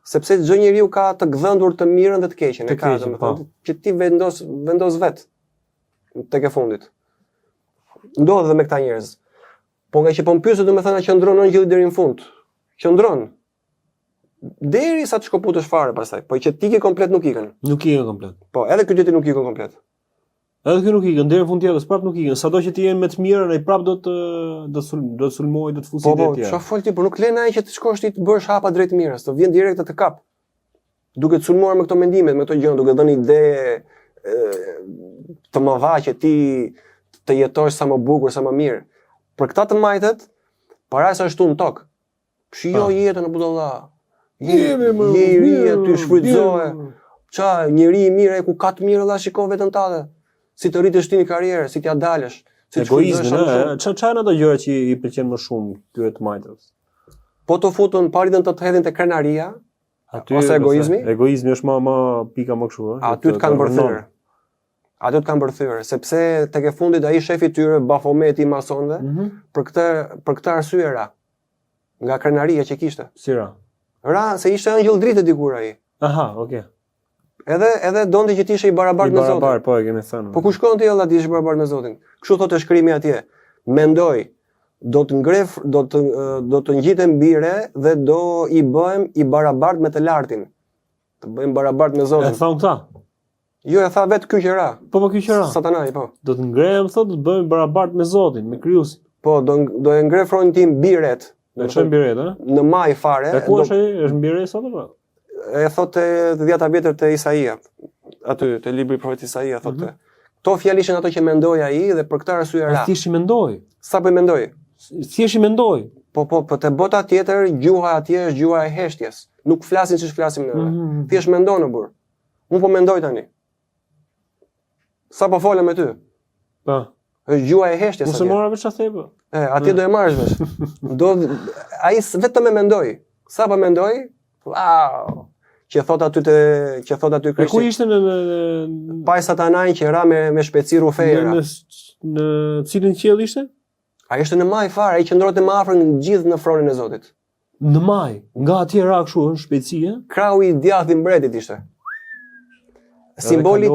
Sepse çdo njeriu ka të gdhëndur të mirën dhe të keqen, e ka domethënë që ti vendos vet tek e fundit. Ndodh edhe me këta njerëz. Po nga që po mpyesë domethënë qëndron engjëlli deri në fund. Qëndron. Derisa të shkoputesh fare pastaj, po që ti ke komplet nuk ikën. Nuk ikën komplet. Po, edhe ky tjetër nuk ikën komplet. Edhe ky nuk ikën deri në fund tjetër, prap nuk ikën. Sado që ti je me të mirën, ai prap do të sulmoj, do të fusi deri tjetër. Po, çfarë fol ti, por nuk lën ai që të shkosh ti të bësh hapa drejt mirës, të vjen direkt të kap. Duke të sulmuar me këto mendimet, me këto gjëra, duke dhënë ide të mëdha që ti të jetosh sa më bukur, sa më mirë. Për këta të majtet, para se ashtu në tokë. Shijo jetën në budalla. Njeri aty shfrytëzohe. Qa, njeri i mirë ku ka të mirë dha shikon veten tënde. Si të rritesh ti në karrierë, si t'ja dalësh. Si egoizmi, çfarë janë ato gjëra që i pëlqen më shumë këtyre të majtës? Po të futun paritën të hedhin te krenaria. Ose egoizmi? Egoizmi është më pika më kështu, Aty të kanë bërthyer. Aty të kanë bërthyer, sepse tek e fundit ai shefi i tyre, Bafometi i masonëve, për këtë arsye ra. Nga krenaria që kishte. Si ra? Ra se ishte angjëll dritë dikur ai. Aha, okay. Edhe donte që të ishe i barabartë me Zotin. Barabartë, po e kemi thënë. Po ku shkon ti Allah të ishe i barabartë me Zotin? Kështu thotë shkrimi atje. Mendoj, do të ngjitem bire dhe do i bëhem i barabartë me të lartin. Të bëjmë barabartë me Zotin. E thon këta? Jo, e tha vetë ky qera. Po ky qera. Satanai, po. Do të ngrehem thotë, do të bëhem barabartë me Zotin, me Krijuesin. Po, do e ngre frontin tim biret. Do të biret, ëh? Në maj fare. E ku është ai? Është biret sot apo? E thotë 10 vjetër të Isaia. Aty te libri i profetit Isaia thotë. Kto fjalë ishin ato që mendoi ai dhe për këtë arsye ra. Thjesht i mendoi. Sa po i mendoi? Thjesht i mendoi. Po te bota tjetër gjuha atje është gjuha e heshtjes. Nuk flasin siç flasim ne. Thjesht mendon në burr. Unë po mendoj tani. Sa po folëm me ty? Po. Është gjuha e heshtjes. Mos e mora veç atë po. Atje do e marrësh vesh. Ai vetëm e mendoi. Sa po mendoi? Wow. Që thot aty Krishti. Ku ishte në pa Satanaj që ra me shpejtësi rufera. Në cilin qiell ishte? Ai ishte në maj fare, ai qëndronte më afër gjithë në fronin e Zotit. Në maj, nga atje ra kështu në shpejtësi, Krau i djathtë i mbretit ishte. Simboli i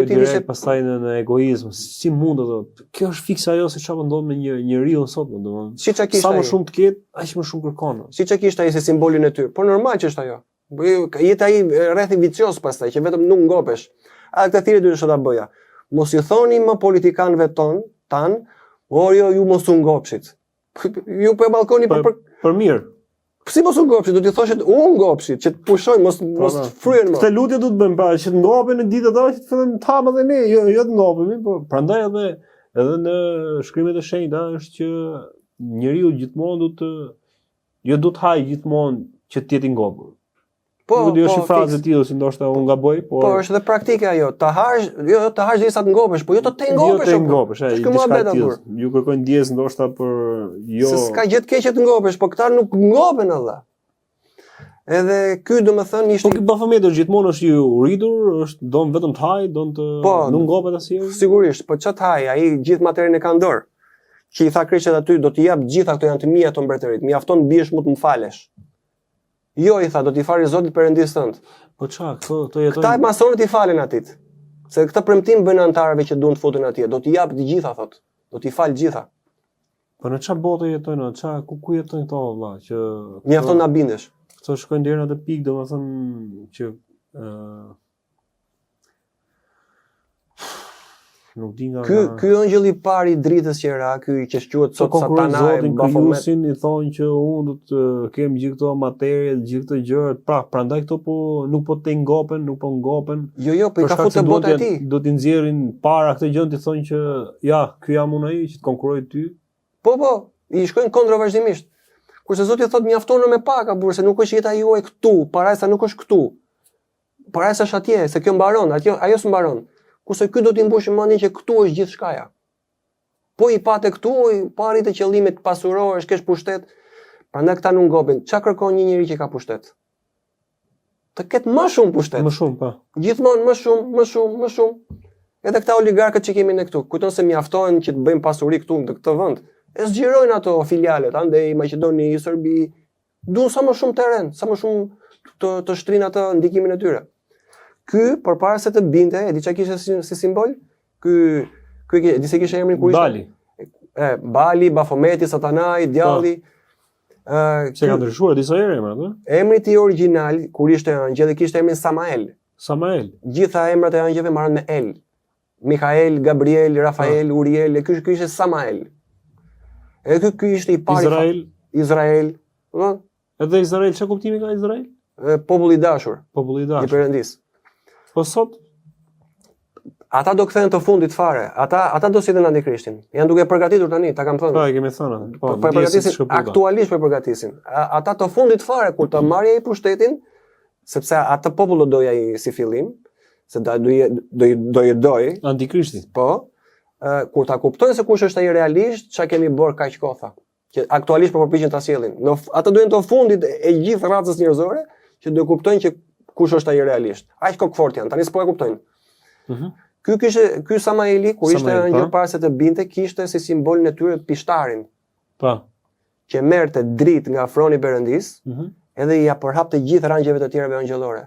tij ishte pastaj në egoizëm. Si mund ato? Kjo është fiksa ajo se çfarë ndodh me njeriu sot, domethënë. Siç e kishte. Sa më shumë të ketë, aq më shumë kërkon. Siç e kishte ai si simbolin e tyre. Po normal që është ajo. Jeta ai rreth i vicioz pastaj që vetëm nuk ngopesh. A këtë thirrje duhet ta bëja. Mos i thoni më politikanëve tan, ju mos u ngopshit. Ju po e ballkoni për mirë. Si mos u ngopshi, do t'i thoshet u ngopshi, që të pushojnë, mos fryen më. Këtë lutje do të bëjmë pra, që të ngopen në ditët ato që të fillojmë tamë edhe ne, jo të ngopemi, po prandaj edhe në shkrimet e shenjta është që njeriu gjithmonë do të hajë gjithmonë që të jetë i ngopur. Nuk di është frazë e tillë, si ndoshta unë gaboj, por është edhe praktike ajo. Ta hash derisa të ngopesh, po jo të te ngopesh. Jo të ngopesh, diçka tillë. Ju kërkojnë ndjes ndoshta për jo. Se s'ka gjë të keqe të ngopesh, po këta nuk ngopen alla. Edhe ky domethënë ishte po Bafometi gjithmonë është i uritur, është don vetëm të haj, don të nuk ngopet asnjëherë. Sigurisht, po ç'të haj, ai gjithë materin e ka në dorë. Që i tha Krishtit aty, do t'i jap gjitha këto janë të mia të mbretërit. Mjafton biesh mu të më falesh. Jo, i tha, do t'i fari Zotit Perëndis tënd. Po çka, këto jetojnë. Këta masonët i falen atit. Se këtë premtim bën antarëve që duan të futen atje, do t'i jap të gjitha thot. Do t'i fal gjitha. Po në çfarë bote jetojnë, ku jetojnë këto valla, që mjafton na bindesh. Këto shkojnë deri në atë pikë, domethënë që nuk di nga ky ëngjëll i parë i dritës që ra, ky që quhet sot Satanaj, Bafometin i thonë që unë do të kem gjithë këto materie, gjithë këto gjëra, prandaj këto nuk po të ngopen, nuk po ngopen. Jo, po i ka futur bota e tij. Do t'i nxjerrin para këtë gjë, ti thonë që ja, ky jam unë ai që të konkurroj ty. Po, i shkojnë kundër vazhdimisht. Kurse Zoti thotë mjafton me pak, burr, se nuk është jeta juaj këtu, parajsa nuk është këtu. Parajsa është atje, se kjo mbaron, ajo s'mbaron. Kurse ky do t'i mbushë mendjen që këtu është gjithë shkaja. Po i patë këtu, pa arritë qëllimet të pasurohesh, kesh pushtet, prandaj këta nuk ngopen. Ç'a kërkon një njeri që ka pushtet? Të ketë më shumë pushtet. Më shumë, po. Gjithmonë më shumë. Edhe këta oligarkët që kemi ne këtu, kujton se mjaftojnë që të bëjmë pasuri këtu në këtë vend. E zgjirojnë ato filialet, andej Maqedoni, Serbi, duan sa më shumë terren, sa më shumë të shtrinë atë ndikimin e tyre. Ky përpara se të binte, e di çka kishte si simbol? Ky di se kishte emrin kur ishte Bali, Bafometi, Satanaj, djalli. Se ka ndryshuar disa herë emrat, ëh? Emri i tij origjinal kur ishte angjëll kishte emrin Samael. Gjitha emrat e angjëllve marrën me El. Mikael, Gabriel, Rafael, Uriel, ky ishte Samael. Edhe ky ishte i pari Izrael, ëh? Edhe Izrael, çka kuptimi ka Izrael? Popull i dashur. I Perëndis. Po sot ata do kthehen të fundit fare. Ata do sillen antikrishtin. Janë duke përgatitur tani, ta kam thënë. Po, e kemi thënë. Po përgatisin aktualisht për përgatisin. Ata të fundit fare kur të marrë ai pushtetin, sepse atë popull do doja ai si fillim, se do i antikrishti. Po, kur ta kuptojnë se kush është ai realisht, çka kemi bërë kaq kohë. Që aktualisht po përpiqen ta sjellin. Ata duhen të fundit e gjithë racës njerëzore që do kuptojnë që kush është ai realisht. Aq kokfort janë, tani s'po e kuptojnë. Ky Samaeli, kur ishte angjëll para se të binte, kishte si simbolin e tyre pishtarin. Po. Që merrte dritë nga afroni i Perëndis, edhe i përhapte gjithë rangjeve të tjerave angjëllore.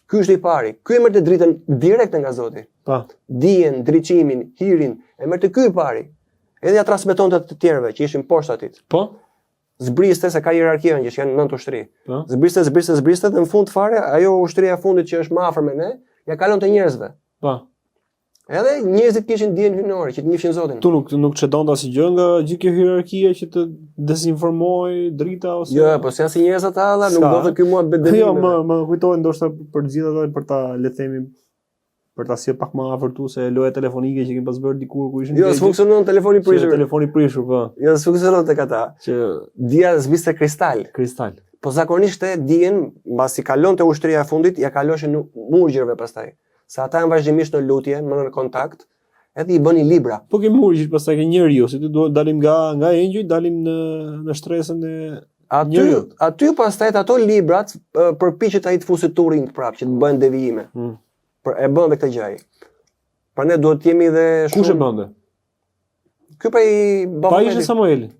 Ky është i pari. Ky e merrte dritën direkte nga Zoti. Po. Dijen, drejtimin, hirin, e merrte ky i pari. Edhe ja transmetonte të tjerëve që ishin poshtë atit. Po. Zbriste se ka hierarkia që janë 9 ushtri. Zbriste dhe në fund fare ajo ushtria e fundit që është më afër me ne, ja kalon te njerëzve. Po. Edhe njerëzit kishin dijen hyjnore që të njihshin Zotin. Tu nuk çedonte asgjë nga gjithë kjo hierarkia që të dezinformoj drita ose. Jo, po si asnjë njerëz ata alla nuk do të ky mua bedelim. Jo, më kujtohen ndoshta për të gjithë ato për ta le të themi për ta sjell pak më afër tu se loja telefonike që kemi pas bërë dikur ku ishin. Jo, s'funksionon telefoni prishur. Telefoni prishur, po. Jo, s'funksionon tek ata. Që dia zbiste kristal. Po zakonisht e dijen mbasi kalonte ushtria e fundit, ja kaloshin murgjërve pastaj. Se ata janë vazhdimisht në lutje, në kontakt, edhe i bënin libra. Po ke murgjit pastaj ke njeriu, si ti duhet dalim nga engjëj, dalim në shtresën e aty pastaj ato librat përpiqet ai të fusit turrin prapë që të bëjnë devijime. E bën dhe këtë gjë. Prandaj duhet të jemi dhe shumë. Kush e bënte? Ky pa i Bafometi. Pa ishte Samueli.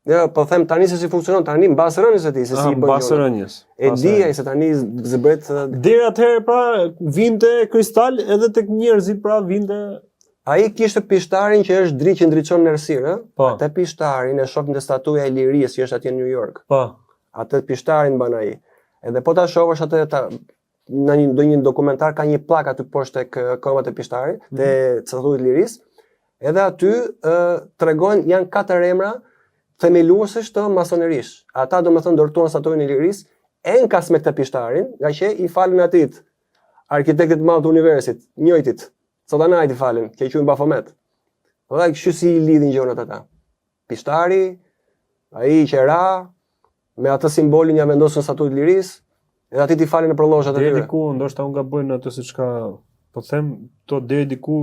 Jo, po them tani se si funksionon tani mbas rënies së tij, se si i bën. Mbas rënies. E di ai se tani zbret deri atëherë pra vinte kristal edhe tek njerëzit pra vinte. Ai kishte pishtarin që është dritë që ndriçon në errësirë, Po. Atë pishtarin e shoh në statuja e lirisë që është atje në New York. Po. Atë pishtarin ban ai. Edhe po ta shohësh atë në një dokumentar ka një plak aty poshtë tek këmbët e pishtarit, te statuja e lirisë. Edhe aty tregojnë janë 4 emra themeluesësh të masonerisë. Ata domethënë ndërtuan statuin e lirisë, enkas me këtë pishtarin, nga që i falën atit arkitektit madh të universit, njëjtit, Sotanajt i falën, që i quajnë Baphomet. Dhe kështu si i lidhin gjonat ata. Pishtari, ai që ra, me atë simbolin ja vendosën statuit lirisë, edhe atit i falën në prolozhat e tyre. Deri diku ndoshta unë gabojnë atë siç ka, po them, to deri diku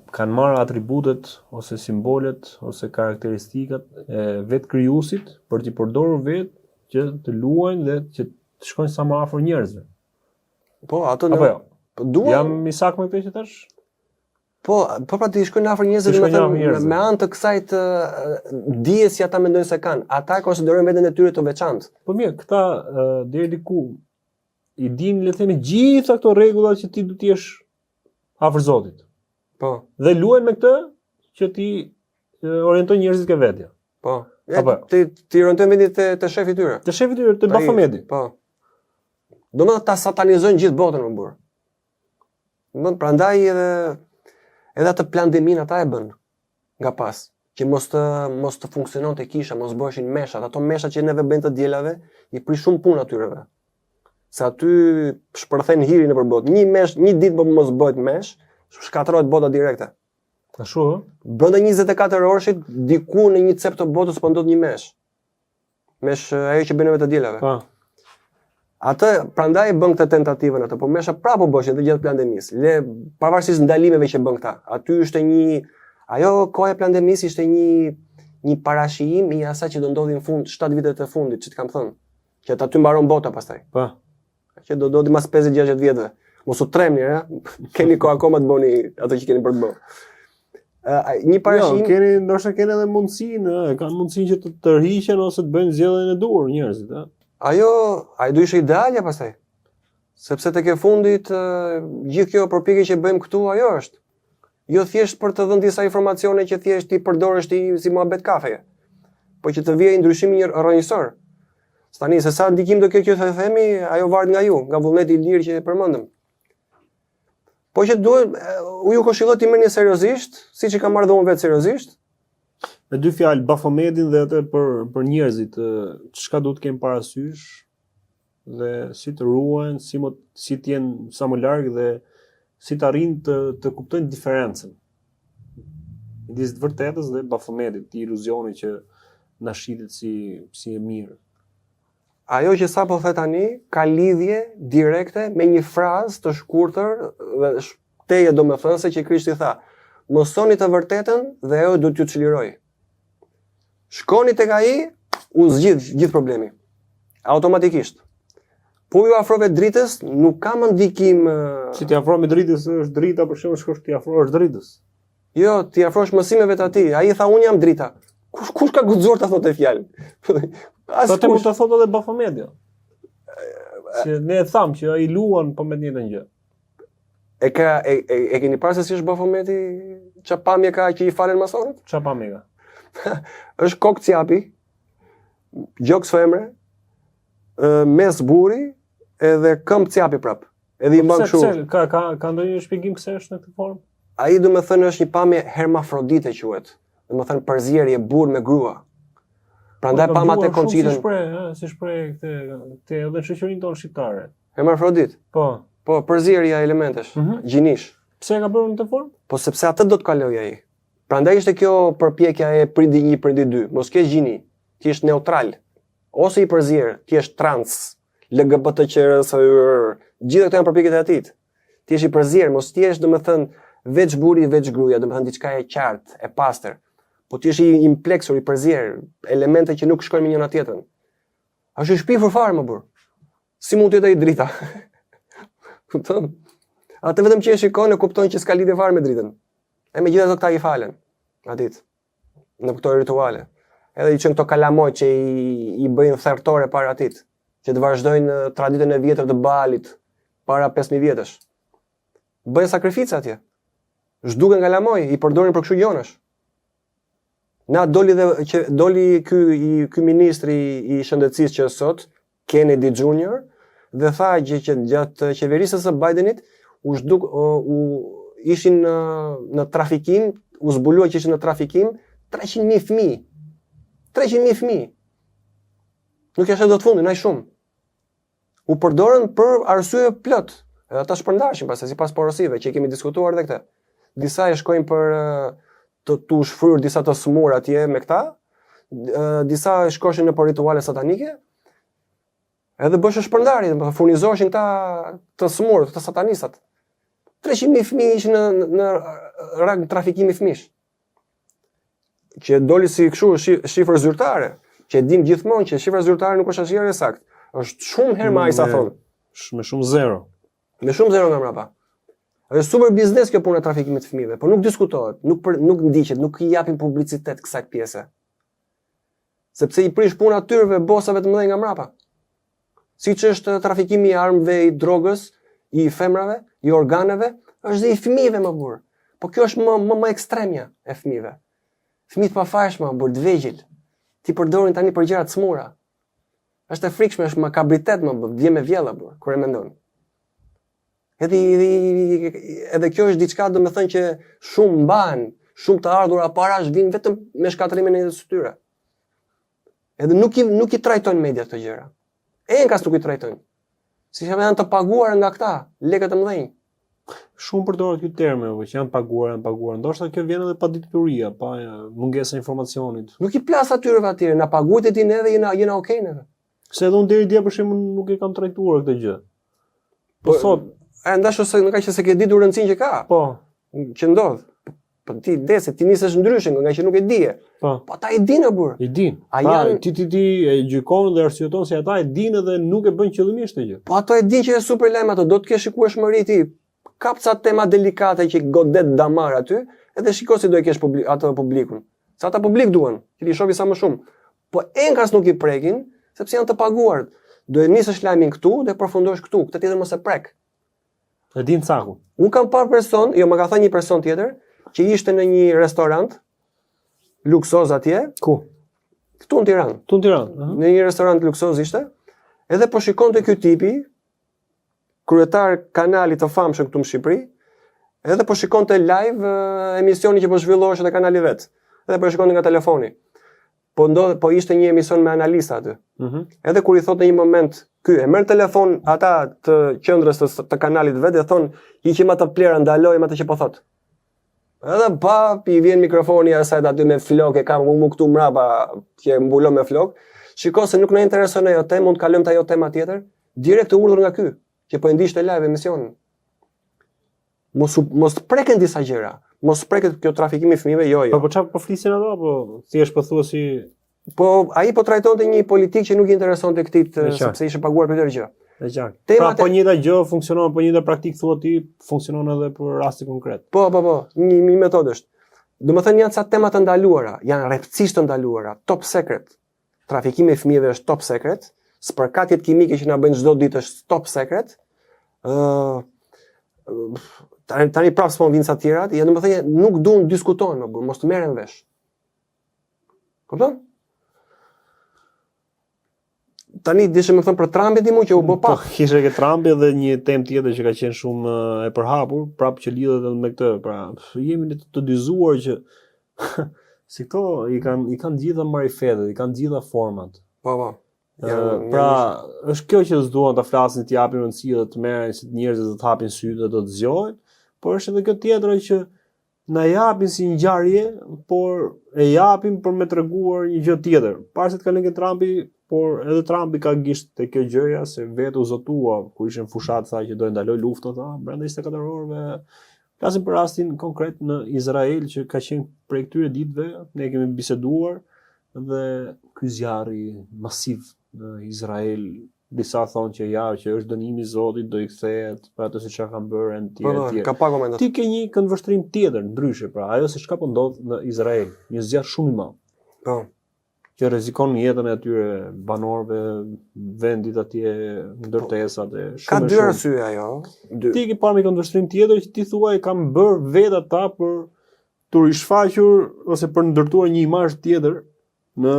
kanë marrë atributet ose simbolet ose karakteristikat e vetë krijuesit për t'i përdorur vetë që të luajnë dhe që të shkojnë sa më afër njerëzve. Po, ato apo jo. Duan... Jam i saktë me këtë që thash? Po pra të shkojnë afër njerëzve, me anë të kësaj të dijes që ata mendojnë se kanë. Ata konsiderojnë veten e tyre të veçantë. Po mirë, këta deri diku i dinë, le të themi, gjitha këto rregulla që ti duhet të jesh afër Zotit. Po. Dhe luajnë me këtë që ti orientojnë njerëzit ke vetja. Po. Ti orientojnë vendin te shefi i tyre. Te shefi i tyre, te Bafometi. Po. Domethënë ta satanizojnë gjithë botën më burr. Domethënë prandaj edhe atë plandemin ata e bën nga pas, që mos të funksiononte kisha, mos bëheshin meshat, ato meshat që neve bëjnë të dielave, i prish shumë punë atyreve. Se aty shpërthen hirin nëpër botë. Një ditë mos bëhet mesh, shkatërrohet bota direkte. Ashtu ë? Brenda 24 orëshit diku në një cep të botës po ndodh një mesh. Mesh ajo që bën neve të dielave. Po. Atë prandaj bën këtë tentativën atë, po mesha prapë bëshin të gjatë pandemisë. Pavarësisht ndalimeve që bën këta. Aty ishte ajo koha e pandemisë ishte një parashijim i asaj që do ndodhi në fund 7 vitet e fundit, që të kam thënë. Që aty mbaron bota pastaj. Po. Që do ndodhi mas 50-60 vjetëve. Mos u tremni, keni kohë akoma të bëni ato që keni për të bërë. Një parashijim. Jo, ndoshta keni edhe mundësinë, kanë mundësinë që të tërhiqen ose të bëjnë zgjedhjen e duhur njerëzit, ëh. Ai do ishte idealja pastaj. Sepse tek e fundit gjithë kjo përpjekje që bëjmë këtu ajo është. Jo thjesht për të dhënë disa informacione që thjesht ti përdoresh ti si muhabet kafeje. Po që të vijë ndryshimi rrënjësor. Tani se sa ndikim do kjo të themi, ajo varet nga ju, nga vullneti i lirë që e përmendëm. Po që duhet ju këshilloj ti merrni seriozisht, siç e kam marrë unë vetë seriozisht. Me dy fjalë, Bafometin dhe atë për njerëzit, çka duhet të kemë parasysh dhe si të ruajnë, si të jenë sa më larg dhe si të arrijnë të kuptojnë diferencën midis të vërtetës dhe Bafometit, të iluzionit që na shitet si e mirë. Ajo që sapo the tani ka lidhje direkte me një frazë të shkurtër dhe teje domethënëse që Krishti tha: "Mësoni të vërtetën dhe ajo do t'ju çlirojë." Shkoni tek ai, u zgjidh gjithë problemi. Automatikisht. Po ju afrove dritës, nuk ka më ndikim. Si ti afro me dritës, është drita, për shembull, shkosh ti afrohesh dritës. Jo, ti afrohesh mësimeve të atij. Ai tha unë jam drita. Kush ka guxuar ta thotë fjalën? Po ti mund ta thotë edhe Bafometi. Si ne e tham që ai luan po me njëjtën gjë. E keni parë se si është Bafometi? Çfarë pamje ka që i falen masonët? Çfarë pamje ka? Është kokë ciapi, gjoks femre, mes buri, edhe këmbë ciapi prap. Edhe i mban kështu. Ka ndonjë shpjegim pse është në këtë formë? Ai domethënë është një pamje hermafrodite quhet. Domethënë përzierje burr me grua. Prandaj pama te koncitën. Si shpreh këtë edhe në shoqërinë tonë shqiptare. Hermafrodit. Po, përzierja e elementesh, gjinish. Pse e ka bërë në këtë formë? Po sepse atë do të kalojë ai. Prandaj ishte kjo përpjekja e prindi 1, prindi 2. Mos kesh gjini, ti je neutral. Ose i përzier, ti je trans, LGBTQ, gjithë këto janë përpjekjet e atit. Ti je i përzier, mos ti je domethënë veç buri, veç gruaja, domethënë diçka e qartë, e pastër. Po ti je i impleksur, i përzier, elemente që nuk shkojnë me njëra tjetrën. Është i shpifur fare më burr. Si mund të jetë ai drita? Kupton? Atë vetëm që e shikon e kupton që s'ka lidhje fare me dritën. E megjithatë këta i falen atit në këto rituale. Edhe i çon këto kalamoj që i bëjnë thertore para atit, që të vazhdojnë traditën e vjetër të Baalit para 5000 vjetësh. Bëjnë sakrificë atje. Zhduken kalamoj, i përdorin për kështu gjonash. Na doli ky ministri i shëndetësisë që sot, Kennedy Jr, dhe tha që gjatë qeverisës së Bidenit ishin në trafikim, u zbulua që ishin në trafikim 300.000 fëmijë 300.000 fëmijë. Nuk është dot fundin, aq shumë. U përdorën për arsye plot. Edhe ata shpërndashin pastaj sipas porosive që kemi diskutuar edhe këtë. Disa e shkojnë për të shfryrë disa të smur atje me këta, disa shkoshin në për rituale satanike, edhe bëshë shpërndarje, furnizoheshin këta të smur, të satanistat. 300.000 fëmijë ishin në rang trafikimi fëmijësh. Që doli si kështu shifër zyrtare, që e dim gjithmonë që shifra zyrtare nuk është asnjëherë saktë. Është shumë herë më ai sa thonë. Me shumë zero. Me shumë zero nga mbrapa. Është super biznes kjo puna e trafikimit të fëmijëve, por nuk diskutohet, nuk ndiqet, nuk i japin publicitet kësaj pjese. Sepse i prish puna tyrëve bosave të mëdhenj nga mbrapa. Siç është trafikimi i armëve, i drogës, i femrave, i organeve, është dhe i fëmijëve më burr. Po kjo është më ekstremja e fëmijëve. Fëmijët pafajshëm, burr të vegjël. Ti përdorin tani për gjëra të smura. Është e frikshme, është makabritet më vjen me vjella burr, kur e mendon. Edhe kjo është diçka domethënë që shumë mbahen, shumë të ardhura parash vinë vetëm me shkatrimin e jetës së tyre. Edhe nuk i trajtojnë media këto gjëra. Enkas nuk i trajtojnë. Si janë të paguar nga këta, lekët e mëdhenj. Shumë përdoret ky term, që janë paguar. Ndoshta kjo vjen edhe pa ditëturia, pa mungesa e informacionit. Nuk i plas atyre atyre, na paguajt e dinë edhe jena okay neve. Se edhe unë deri dia për shembull nuk e kam trajtuar këtë gjë. Po sot ndash ose nuk ka që se ke ditur rëndësinë që ka. Po, që ndodh. Po ti dese, ti nisesh ndryshe nga që nuk e dije. Po ata e dinë burr. I din. Ti e gjykon dhe arsyeton se ata e dinë dhe nuk e bën qëllimisht këtë gjë. Po ato e dinë që është super lajm ato, do të kesh shikueshmëri ti. Kap ca tema delikate që godet damar aty, edhe shiko si do e kesh ato publikun. Sa ata publik duan, që ti shohë sa më shumë. Po enkas nuk i prekin, sepse janë të paguar. Do e nisësh lajmin këtu dhe përfundosh këtu, këtë tjetër mos e prek. E din caku. Unë kam parë person, jo më ka thënë një person tjetër, që ishte në një restorant luksoz atje. Ku? Këtu në Tiranë. Këtu në Tiranë. Në një restorant luksoz ishte. Edhe po shikonte ky tipi, kryetar kanalit të famshëm këtu në Shqipëri, edhe po shikonte live emisioni që po zhvillohej te kanali vet. Edhe po shikonte nga telefoni. Po ishte një emision me analista aty. Edhe kur i thotë në një moment, ky e merr telefon ata të qendrës të kanalit vet dhe thon, "Hiqim atë plera, ndalojmë atë që po thot." Edhe i vjen mikrofoni asaj aty me flok, e kam unë këtu mbrapa që mbulon me flok. Shiko se nuk na intereson ajo temë, mund të kalojmë te ajo tema tjetër, direkt të urdhër nga ky, që po e ndiqte live emisionin. Mos preken disa gjëra. Mos preket kjo trafikimi i fëmijëve, jo. Po çfarë po flisin ato apo thjesht po thua si ai po trajtonte një politik që nuk i interesonte këtij sepse ishte paguar për këtë gjë. E qartë. Pra po njëjta gjë funksionon, po njëjta praktik thua ti funksionon edhe për raste konkret. Po, një metodë është. Domethënë janë ca tema të ndaluara, janë rreptësisht të ndaluara, top secret. Trafikimi i fëmijëve është top secret, spërkatjet kimike që na bëjnë çdo ditë është top secret. Tani prapë s'po vinë sa të tjerat, ja domethënë nuk duan diskutojnë më, mos të merren vesh. Kupton? Tani dishe më thënë për Trumpin ti mu që u bë pak. Po, kishe ke Trumpi dhe një temë tjetër që ka qenë shumë e përhapur, prapë që lidhet edhe me këtë. Pra, jemi të dyzuar që si këto i kanë gjitha marifetet, i kanë gjitha format. Po. Pra, është kjo që s'duan ta flasin, të japin rëndësi dhe të merren si njerëzit të hapin sy dhe do të zgjohen, por është edhe kjo tjetra që na japin si ngjarje, por e japin për me treguar një gjë tjetër. Para se të kalojë Trumpi, por edhe Trumpi ka gisht te kjo gjëja se vetë u zotua ku ishin fushat tha që do të ndaloj luftën brenda 24 orëve. Flasim për rastin konkret në Izrael që ka qenë prej këtyre ditëve, ne kemi biseduar dhe ky zjarri masiv në Izrael, disa thonë që është dënimi i Zotit, do i kthehet për ato se çka kanë bërë në tjerë. Ka pa komentat. Ti ke një këndvështrim tjetër ndryshe, pra ajo se çka po ndodh në Izrael, një zjarr shumë i madh. Po. Që rrezikon jetën e atyre banorëve, vendit atje, ndërtesat e shumë. Ka dy arsye ajo. Ti ke parë një këndvështrim tjetër që ti thua i kanë bërë vetë ata për të rishfaqur ose për ndërtuar një imazh tjetër në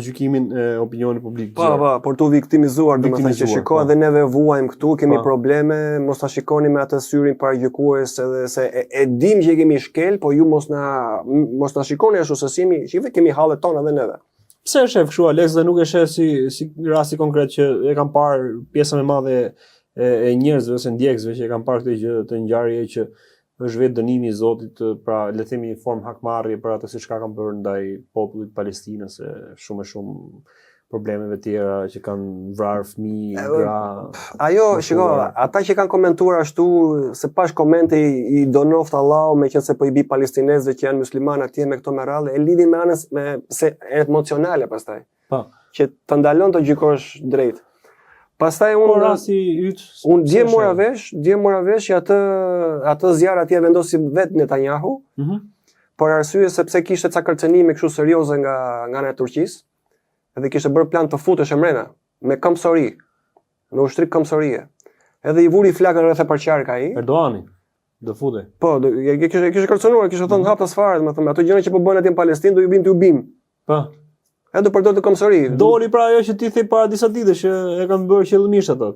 gjykimin e opinionit publik. Po, por tu viktimizuar, domethënë që shiko edhe neve vuajmë këtu, kemi probleme, mos ta shikoni me atë syrin paragjykues edhe se e dim që kemi shkel, po ju mos na shikoni ashtu se kemi hallet tona edhe neve. Pse e shef kështu Alex dhe nuk e shef si rasti konkret që e kam parë pjesën e madhe e njerëzve ose ndjekësve që e kam parë këtë gjë të ngjarje që është vetë dënimi i Zotit, pra le të themi formë hakmarrje për atë se çka kanë bërë ndaj popullit Palestinës, shumë e shumë problemeve tjera që kanë vrarë fëmijë, gra. Ajo, shiko, ata që kanë komentuar ashtu, se pash komente i donoft Allahu me qenë se po i bi palestinezëve që janë muslimanë atje me këto me radhë, e lidhin me anës me se emocionale pastaj. Po. Që të ndalon të gjykosh drejt. Pastaj unë dje mora vesh që atë zjarr atje vendosi vetë Netanyahu, por arsye sepse kishte ca kërcënime kështu serioze nga ana e Turqisë. Edhe kishte bërë plan të futesh mrena me këmbësori, me ushtrik këmbësorie. Edhe i vuri flakën rreth e parqark ai. Erdoani do fute. Po, kishte kërcënuar, kishte thënë haptas fare, domethënë ato gjëra që po bëhen atje në Palestinë do ju binë t'u bim. Po. Edhe do përdor të këmbësori. Doli pra ajo që ti the para disa ditësh që e kanë bërë qëllimisht ato.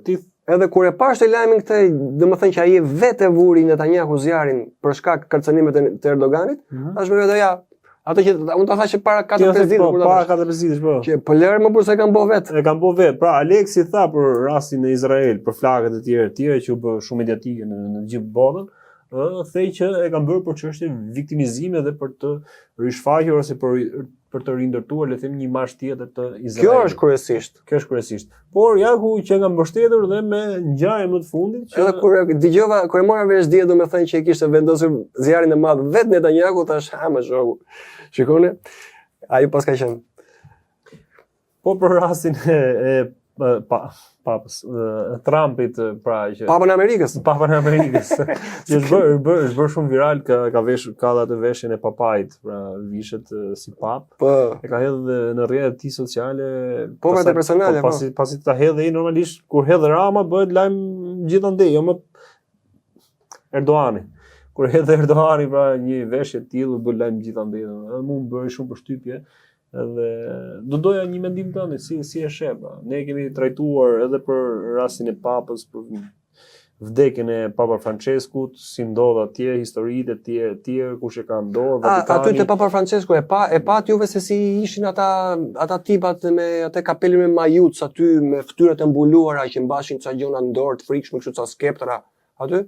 Edhe kur e pash të lajmin këtë, domethënë që ai vetë vuri Netanyahu zjarin për shkak kërcënimet të Erdoganit, thash me vetë ja. Ato që unë ta thash para 4-5 ditë, para 4-5 ditësh po. Që po lërë më burse e kanë bërë vetë. E kanë bërë vetë. Pra Aleksi tha për rastin e Izrael, për flakët e tjera që u bë shumë mediatike në gjithë botën, thej që e kanë bërë për çështje viktimizimi dhe për të rishfaqur ose për të rindërtuar le të them një imazh tjetër të Izraelit. Kjo është kryesisht. Por ja ku që nga mbështetur dhe me ngjarje më të fundit që edhe kur dëgjova, kur e mora vesh dje domethënë që e kishte vendosur zjarrin e madh vetë Netanyahu, thash ha më shoku. Shikoni, ai pas ka qenë. Po për rastin e papës Trumpit, pra që Papën e Amerikës. Që është bërë shumë viral, ka atë veshjen e papait, pra vishet si pap. Po. E ka hedhë në rrjetet e tij sociale. Po vetë personale, po. Pasi ta hedhë ai normalisht kur hedhë Rama bëhet lajm gjithandej, jo më Erdoani. Kur hedhë Erdoani pra një veshje të tillë bën lajm gjithandej. Edhe mua më bëri shumë përshtypje. Edhe do doja një mendim tënd si e sheh. Ne kemi trajtuar edhe për rastin e papës, për vdekjen e Papa Franceskut, si ndodh atje, historitë e tjera, kush e ka ndorë, Vatikani. Aty te Papa Francesku e pat juve se si ishin ata tipat me atë kapelin me majuc aty me fytyrat e mbuluara që mbashin ca gjona në dorë të frikshme, kështu ca skeptra aty.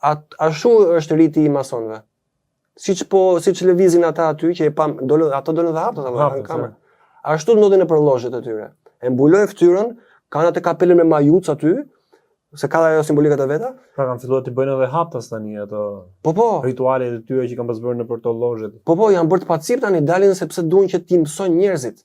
Ashtu është riti i masonëve. Siç lëvizin ata aty që ato dolën dhe hapën në kamerë. Ashtu ndodhin në përlloshjet e tyre. E mbulojnë fytyrën, kanë atë kapelen me majuc aty, se ka ajo simbolikat e veta. Pra kanë filluar të bëjnë edhe haptas tani ato. Po. Ritualet e tyre që kanë pasur në për to llozhet. Po, janë bërë të pacip tani, dalin sepse duan që ti mësojnë njerëzit.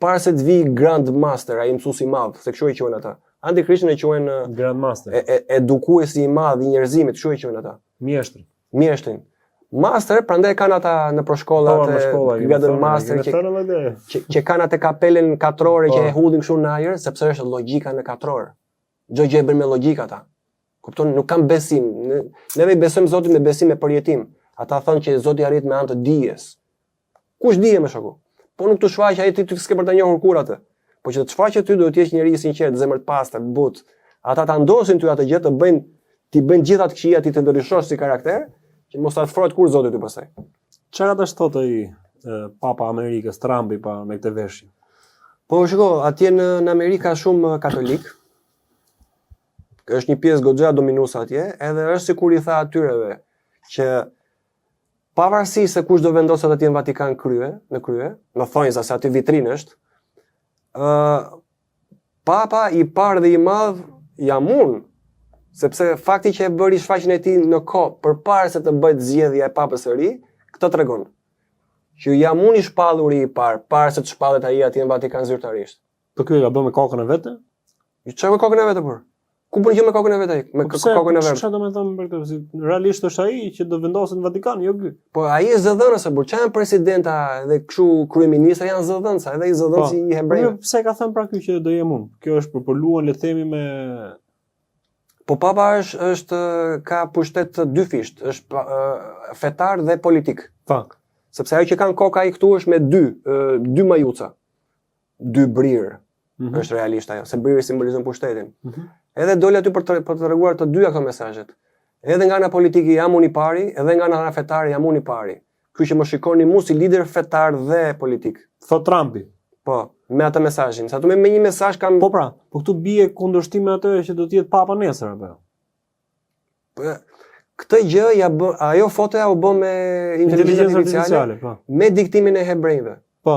Para se të vi Grand Master, ai mësuesi i madh, se kështu e quajnë ata. Antikrishtin e quajnë Grand Master. Edukuesi i madh i njerëzimit, kështu e quajnë ata. Mjeshtrin. Master, prandaj kanë ata në përshkollat e Grand Master që kanë atë kapelen katrore që e hudhin kështu në ajër, sepse është logjika në katror. Çdo gjë e bën me logjik ata. Kupton, nuk kanë besim. Neve i besojmë Zotin me besim e përjetim. Ata thonë që Zoti arrit me anë të dijes. Kush dije më shoku? Po nuk të shfaq ai ti s'ke për ta njohur kur atë. Po që të shfaqet ty duhet të jesh njeri i sinqert, zemër të pastër, but. Ata ta ndosin ty atë gjë të bëjnë ti bën gjithë atë këqija ti të ndryshosh si karakter. Që mos ta afrohet kur Zoti ty pastaj. Çfarë ata thotë ai Papa Amerikës, Trumpi pa me këtë veshje? Po shiko, atje në Amerika shumë katolik. Është një pjesë goxha dominuese atje, edhe është sikur i tha atyreve që pavarësisht se kush do vendoset atje në Vatikan në krye, në thonjza se aty vitrinë është, Papa i parë dhe i madh jam unë. Sepse fakti që e bëri shfaqjen e tij në kohë përpara se të bëhet zgjedhja e papës së ri, këtë tregon. Që jam unë i shpalluri i parë, para se të shpallet ai atje në Vatikan zyrtarisht. Po ky e ka bën me kokën e vet? Çfarë me kokën e vet por? Ku bën gjë me kokën e vet ai? Me kokën e vet. Çfarë do të them për këtë? Realisht është ai që do vendoset në Vatikan, jo ky. Po ai është zëdhënës, por çfarë presidenta dhe kështu kryeministra janë zëdhënës, edhe i zëdhënës i hebrejve. Po pse ka thënë pra ky që do jem unë? Kjo është për luan le të themi me. Po Papa ka pushtet të dyfisht, është fetar dhe politik. Fak. Sepse ajo që kanë koka ai këtu është me dy majuca. Dy brirë. Është realisht ajo, se briri simbolizon pushtetin. Edhe dole aty për të treguar të dyja këto mesazhet. Edhe nga ana politike jam unë i pari, edhe nga ana fetare jam unë i pari. Kështu që më shikoni mua si lider fetar dhe politik. Thot Trumpi. Po, me atë mesazhin. Sa tu me një mesazh kam. Po pra, po këtu bie kundërshtim me atë që do të jetë papa nesër apo. Këtë gjë ajo fotoja u bë me inteligjencë artificiale, po. Me diktimin e hebrejve. Po.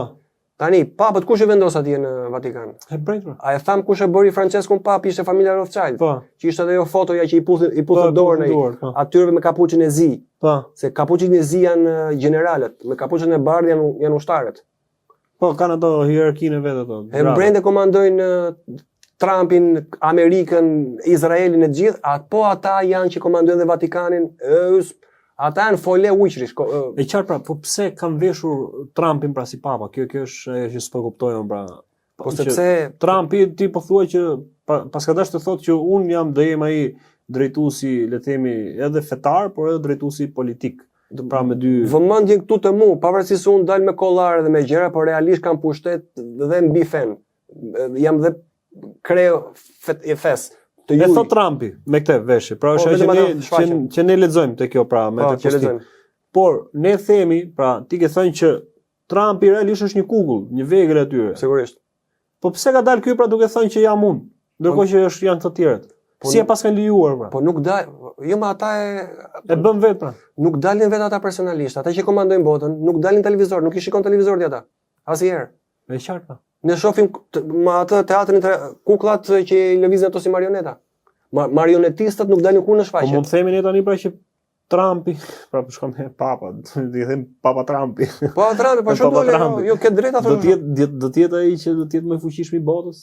Tani, papët kush e vendos atje në Vatikan? Hebrejt. A e tham kush e bëri Franceskun pap, ishte familja Rothschild. Po. Që ishte edhe ajo fotoja që i puthë dorën atyre me kapuçin e zi. Po. Se kapuçin e zi janë gjeneralët, me kapuçën e bardhë janë ushtarët. Po, kanë ato hierarkinë vetë ato. Hebrejtë komandojnë Trumpin, Amerikën, Izraelin e gjithë, po ata janë që komandojnë dhe Vatikanin, ata janë fole ujqrish. E qartë pra, po pse kanë veshur Trumpin pra si papa? Kjo është ajo që s'po kuptojmë pra. Po sepse Trumpi ti po thua që paska dash të thotë që un jam do jem ai drejtuesi, le të themi, edhe fetar, por edhe drejtuesi politik. Pra me dy vëmendjen këtu të mu, pavarësisht se un dal me kollare dhe me gjëra, por realisht kam pushtet dhe mbi fen. Jam dhe kreu e fes. E thot Trumpi me këtë veshje. Pra është që ne lexojmë te kjo pra me të postim. Por ne themi, pra ti ke thënë që Trumpi realisht është një kukull, një vegël atyre. Sigurisht. Po pse ka dalë ky pra duke thënë që jam unë, ndërkohë që janë të tjerët? Si e pas kanë lejuar pra? Po nuk dal, jo më ata e bën vetë pra. Nuk dalin vetë ata personalisht, ata që komandojnë botën, nuk dalin televizor, nuk i shikon televizorin ata. Asnjëherë. Me qartë pra. Ne shohim me atë teatrin kukullat që lëvizin ato si marioneta. Marionetistët nuk dalin kur në shfaqje. Po mund të themi ne tani pra që Trumpi, pra po shkon me papa, do të them papa Trumpi. Po Trumpi, po shumë jo ke drejt atë. Do të jetë ai që do të jetë më i fuqishëm i botës.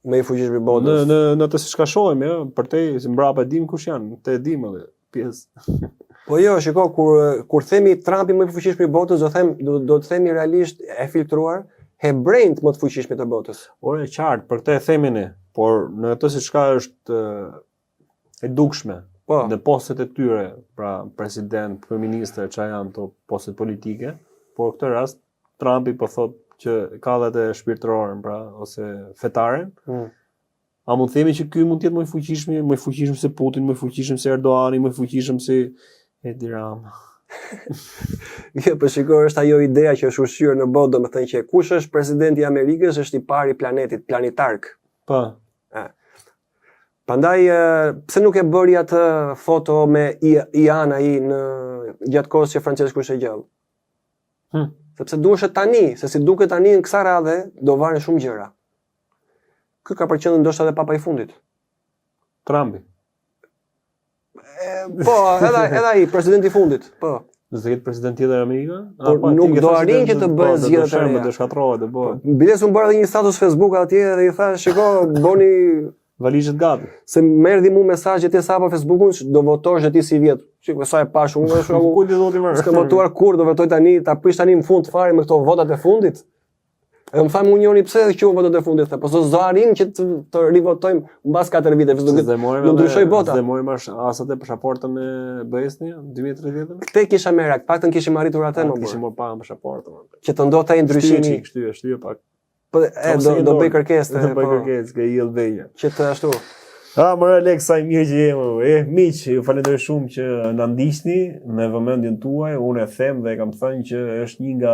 Me i fuqishëm i botës. Në të siç ka shohim, ja, për te si mbrapa dim kush janë, te dim edhe pjesë. Po jo, shiko, kur themi Trumpi më i fuqishëm i botës, do të themi realisht e filtruar hebrejt më të fuqishëm të botës. Ore qartë, për këtë e themi ne, por në atë siç ka është e dukshme. Po. Në postet e tyre, pra president, kryeministër, çfarë janë to postet politike, por këtë rast Trumpi po thotë që ka edhe shpirtërorën, pra, ose fetaren. A mund të themi që ky mund të jetë më i fuqishëm se Putin, më i fuqishëm se Erdoani, më i fuqishëm se Edi Rama. Jo, po shikoj, është ajo ideja që është ushqyer në botë, domethënë që kush është presidenti i Amerikës është i pari planetit, planetark. Po. Prandaj pse nuk e bëri atë foto me Ian ai në gjatë kohës që Francesku ishte gjallë? Sepse duhet tani, se si duket tani në kësaj radhe, do varen shumë gjëra. Ky ka për qendër ndoshta edhe papa i fundit. Trumpi. Po, edhe ai, presidenti i fundit. Po. Do të jetë president tjetër Amerika? Por nuk do arrin që të bëjë zgjedhje të reja. Do shkatërrohet, po. Biles u bëra një status Facebook atje dhe i tha, shiko, boni valizhet gati. Se më erdhi mu mesazhe ti sa pa Facebookun, do votosh ti si vjet. Çik sa e pash unë shumë. Ku ti zoti më? S'kam votuar kur, do votoj tani, ta prish tani në fund fare me këto votat e fundit. Edhe më thamë unë njëri pse e quajmë votat e fundit, po s'do arrim që të rivotojmë mbas 4 viteve, do ndryshoj bota. Do morim asat e pasaportën e BE-s 2030. Këtë kisha merak, paktën kishim arritur atë më. Kishim marrë pa pasaportën. Që të ndodhte ndryshimi. Shtyje pak. Po do bëj kërkesë, do bëj kërkesë që i lëvëja. Që të ashtu. Më Alex, sa mirë që jemi. Miq, ju falenderoj shumë që na ndiqni me vëmendjen tuaj. Unë e them dhe kam thënë që është një nga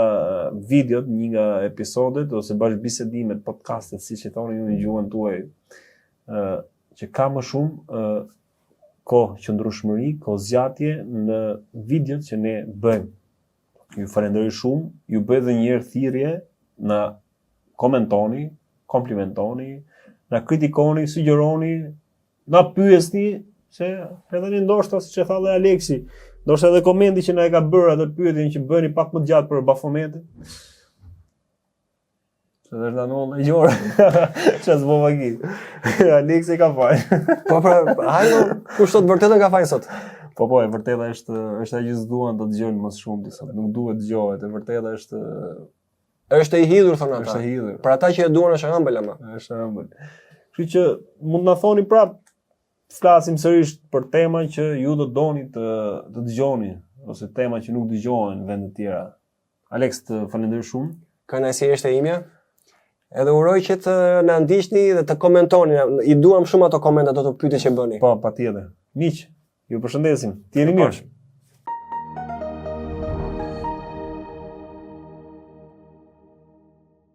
videot, një nga episodet ose bashkëbisedimet, podcastet, siç e thoni ju në gjuhën tuaj, që ka më shumë kohë qëndrueshmëri, kohë zgjatje në videot që ne bëjmë. Ju falenderoj shumë. Ju bëj edhe një herë thirrje na komentoni, komplimentoni, na kritikoni, sugjeroni, na pyesni, se edhe ne ndoshta siç e tha dhe Aleksi, ndoshta edhe komenti që na e ka bërë atë pyetjen që bëni pak më gjatë për Bafometin. Se dhe është anon e gjore, që s'bo vagi. Aleksi ka fajnë. Po pra, hajno, kush sot vërtetën ka fajnë sot? Po, e vërteta është ajo që s'duan të dëgjojnë më shumë disa, nuk duhet dëgjohet, e vërteta është e hidhur thonë ata. Është e hidhur. Për ata që e duan është ëmbël ama. Është ëmbël. Kështu që mund na thoni prap, flasim sërish për tema që ju do doni të dëgjoni ose tema që nuk dëgjohen në vende të tjera. Alex, të falenderoj shumë. Kënaqësia është e imja. Edhe uroj që të na ndiqni dhe të komentoni. I duam shumë ato komente, ato pyetje që bëni. Po, patjetër. Miq, ju përshëndesim. Ti jeni mirë.